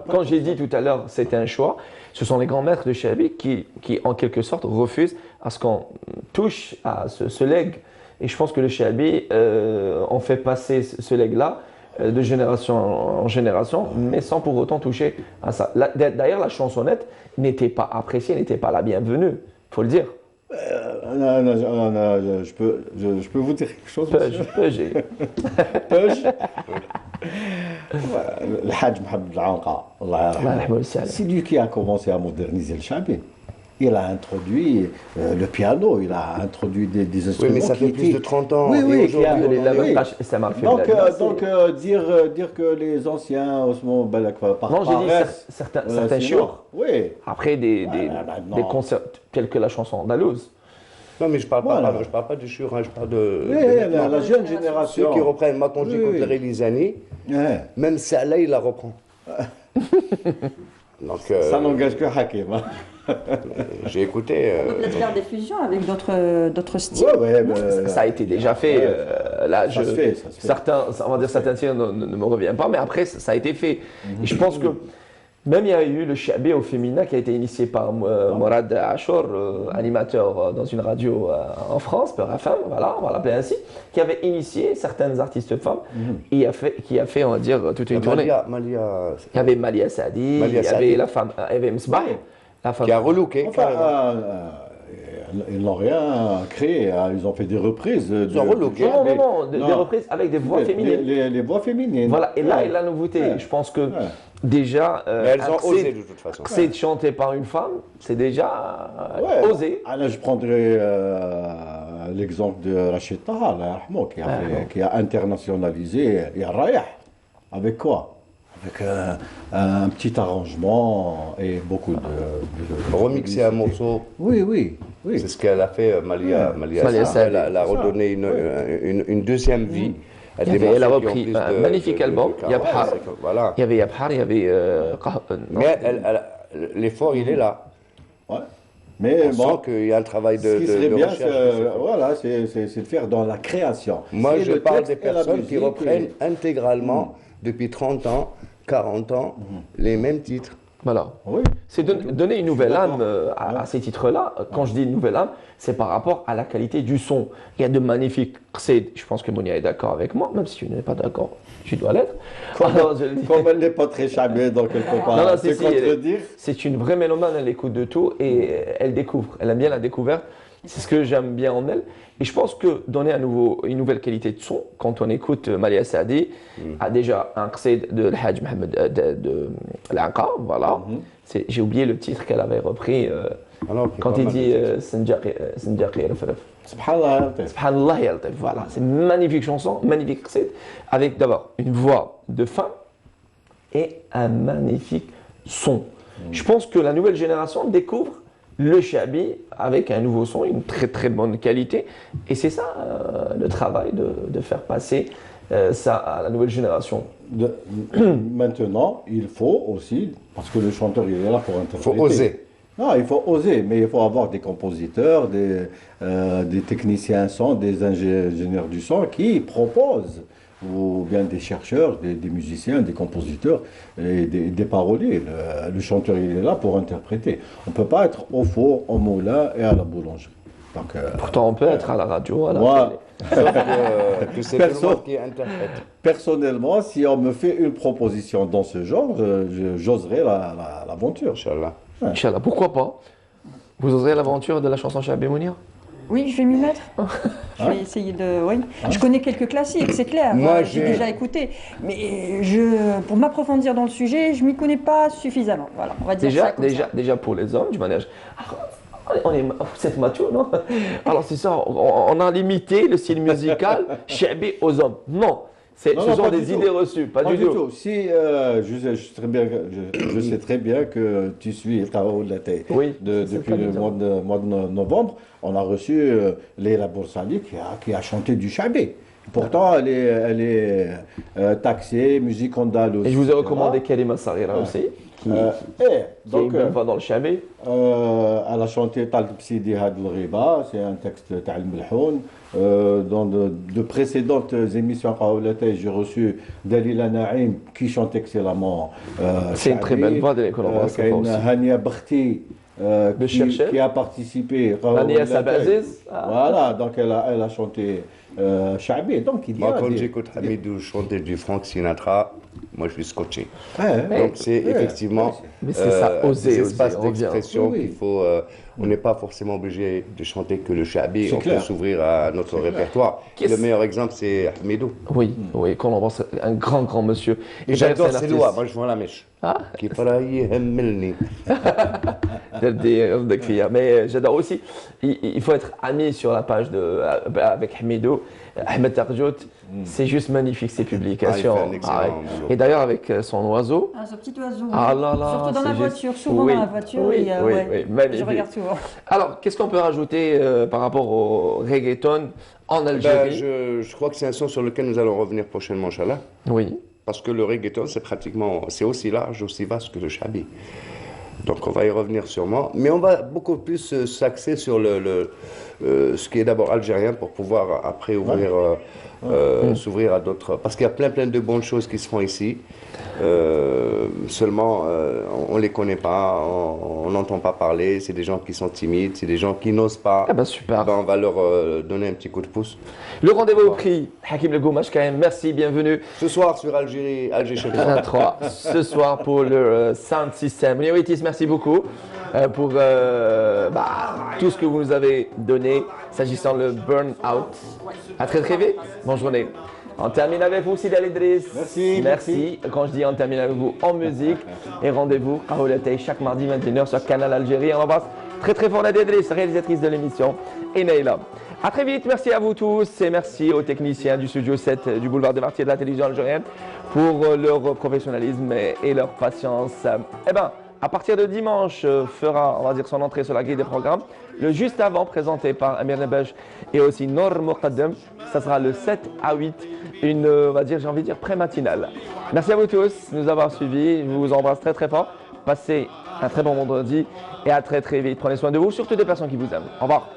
quand j'ai dit tout à l'heure c'était un choix, ce sont les grands maîtres de Chabi qui en quelque sorte refusent à ce qu'on touche à ce legs. Et je pense que le Chabi, on fait passer ce legs-là de génération en génération, mais sans pour autant toucher à ça. D'ailleurs, la chansonnette n'était pas appréciée, n'était pas la bienvenue, il faut le dire. Je peux vous dire quelque chose? Le Hadj Mohamed Al-Anqa, c'est lui qui a commencé à moderniser le Chabi. Il a introduit le piano, il a introduit des instruments. Oui, mais ça fait plus de 30 ans. Oui, donc dire que les anciens, non, j'ai dit certains chiours. Oui. Après des concerts tels que la chanson andalouse. Non, mais je parle pas du chiour, je parle de la jeune génération. Ceux qui reprennent, moi quand j'écoute Lizani, même celle-là, il la reprend. Donc, ça n'engage que Hakim. J'ai écouté. On peut peut-être faire des fusions avec d'autres styles. Ça a été déjà fait. Là, certains tirs ne me reviennent pas, mais après, ça a été fait. Et je pense que même il y a eu le Chabi au féminin qui a été initié par Morad Achour, animateur dans une radio en France, Peur FM, voilà, on va l'appeler ainsi, qui avait initié certaines artistes femmes et qui a fait, on va dire, toute une tournée. Il y avait Malia Sadi, il y avait la femme Eve Msbah, qui a relooké. Ils n'ont rien créé, ils ont fait des reprises. Ils ont relooké. Non, des reprises avec des voix féminines. Les voix féminines. Voilà, et là est la nouveauté. Je pense que déjà, Mais elles ont osé de toute façon. C'est chanté par une femme, c'est déjà osé. Là, je prendrai l'exemple de Rachid Taha, qui a internationalisé Yarrayah. Avec quoi? Avec un petit arrangement et beaucoup de remixer un morceau. Oui. C'est ce qu'elle a fait, Malia Saad. Elle a redonné une deuxième vie. Elle a repris un magnifique album, Yabhar. Voilà. Il y avait Yabhar, il y avait... Mais l'effort, il est là. Ouais. Mais on sent qu'il y a un travail de recherche. C'est de faire dans la création. Moi, je parle des personnes qui reprennent intégralement, depuis 30 ans, 40 ans, les mêmes titres. Voilà. Oui. C'est donner une nouvelle âme à ces titres-là. Quand je dis une nouvelle âme, c'est par rapport à la qualité du son. Il y a de magnifiques qsid. Je pense que Monia est d'accord avec moi, même si tu n'es pas d'accord, tu dois l'être. Comme elle n'est pas très chabée, donc elle ne peut pas se contredire. C'est une vraie mélomane, elle écoute de tout et elle découvre. Elle aime bien la découverte. C'est ce que j'aime bien en elle. Et je pense que donner une nouvelle qualité de son, quand on écoute Malia Saadi, a déjà un qsid de Al-Hajj Mohamed de l'Anqa, voilà. J'ai oublié le titre qu'elle avait repris quand il dit Sinjaqi al-Faraf. Subhanallah ya Latif. Voilà, c'est une magnifique chanson, magnifique qsid, avec d'abord une voix de femme et un magnifique son. Je pense que la nouvelle génération découvre le shabi avec un nouveau son, une très très bonne qualité. Et c'est ça le travail de faire passer ça à la nouvelle génération. Maintenant, il faut aussi, parce que le chanteur il est là pour interpréter. Il faut oser. Non, il faut oser, mais il faut avoir des compositeurs, des techniciens son, des ingénieurs du son qui proposent, ou bien des chercheurs, des musiciens, des compositeurs et des paroliers. Le chanteur, il est là pour interpréter. On ne peut pas être au four, au moulin et à la boulangerie. Donc, pourtant, on peut être à la radio, à la télé. Personnellement, si on me fait une proposition dans ce genre, j'oserais l'aventure. Inch'Allah. Inch'Allah, pourquoi pas? Vous oserez l'aventure de la chanson Shabi Mounir? Oui, je vais m'y mettre. Je vais essayer de. Oui. Je connais quelques classiques, c'est clair. Moi, j'ai déjà écouté. Mais pour m'approfondir dans le sujet, je m'y connais pas suffisamment. Voilà, on va dire ça comme ça. Déjà pour les hommes, du manège. Vous êtes macho, non? Alors c'est ça, on a limité le style musical Shabi aux hommes. Non. Ce sont des idées reçues, pas du tout. Si, je sais très bien que tu suis Taou Latay depuis le mois de novembre. On a reçu Leila Boursali qui a chanté du Shabi. Pourtant, elle est taxée, musique andalouse. Et je vous ai recommandé Kalima Sarira aussi, qui va dans le Shabi. Elle a chanté Talib Sidi Had al-Ghiba, c'est un texte Ta'al Melhoun. Dans de précédentes émissions à j'ai reçu Dalila Naïm qui chante excellemment. C'est une très belle voix de collaboration. Hania Bakhti qui a participé. Hania Sabaziz. Voilà, donc elle a chanté Shabi. Donc il y a moi, quand j'écoute Hamidou chanter du Frank Sinatra, moi je suis scotché. Donc c'est effectivement des espaces d'expression qu'il faut. On n'est pas forcément obligé de chanter que le Shabi, on peut s'ouvrir à notre répertoire. Le meilleur exemple, c'est Hamidou. Oui, qu'on embrasse, un grand monsieur. Et j'adore ses lois, moi je vois la mèche. Qui mais j'adore aussi, il faut être ami sur la page avec Hamidou. Ahmed Tarjout, c'est juste magnifique ses publications. Et d'ailleurs avec son oiseau. Ce petit oiseau. Surtout dans la voiture, souvent dans la voiture. Je regarde souvent. Alors, qu'est-ce qu'on peut rajouter par rapport au reggaeton en Algérie? Je crois que c'est un son sur lequel nous allons revenir prochainement, Inch'Allah. Oui. Parce que le reggaeton, c'est aussi large, aussi vaste que le Shabi. Donc on va y revenir sûrement. Mais on va beaucoup plus s'axer sur ce qui est d'abord algérien pour pouvoir après s'ouvrir à d'autres. Parce qu'il y a plein de bonnes choses qui se font ici. Seulement, on ne les connaît pas, on n'entend pas parler. C'est des gens qui sont timides, c'est des gens qui n'osent pas. Ah ben super. On va leur donner un petit coup de pouce. Le rendez-vous au prix, Hakim Le Goumache quand même, merci, bienvenue. Ce soir sur Alger 3. Ce soir pour le Sound System. Merci beaucoup pour tout ce que vous nous avez donné s'agissant le burn-out. À très vite. Bonne journée. On termine avec vous, Sidi Idriss. Merci. Merci. Quand je dis on termine avec vous en musique. Et rendez-vous Kaoulatei chaque mardi 21h sur Canal Algérie. On embrasse très très fort Nadia Idriss, réalisatrice de l'émission, et Neila. A très vite, merci à vous tous et merci aux techniciens du studio 7 du boulevard des Martyrs de la télévision algérienne pour leur professionnalisme et leur patience. Eh bien, à partir de dimanche, fera, on va dire, son entrée sur la grille des programmes. Le juste avant, présenté par Amir Nebesh et aussi Nour Moqaddem, ça sera le 7 à 8, une, on va dire, j'ai envie de dire, pré-matinale. Merci à vous tous de nous avoir suivis. Je vous embrasse très très fort. Passez un très bon vendredi et à très très vite. Prenez soin de vous, surtout des personnes qui vous aiment. Au revoir.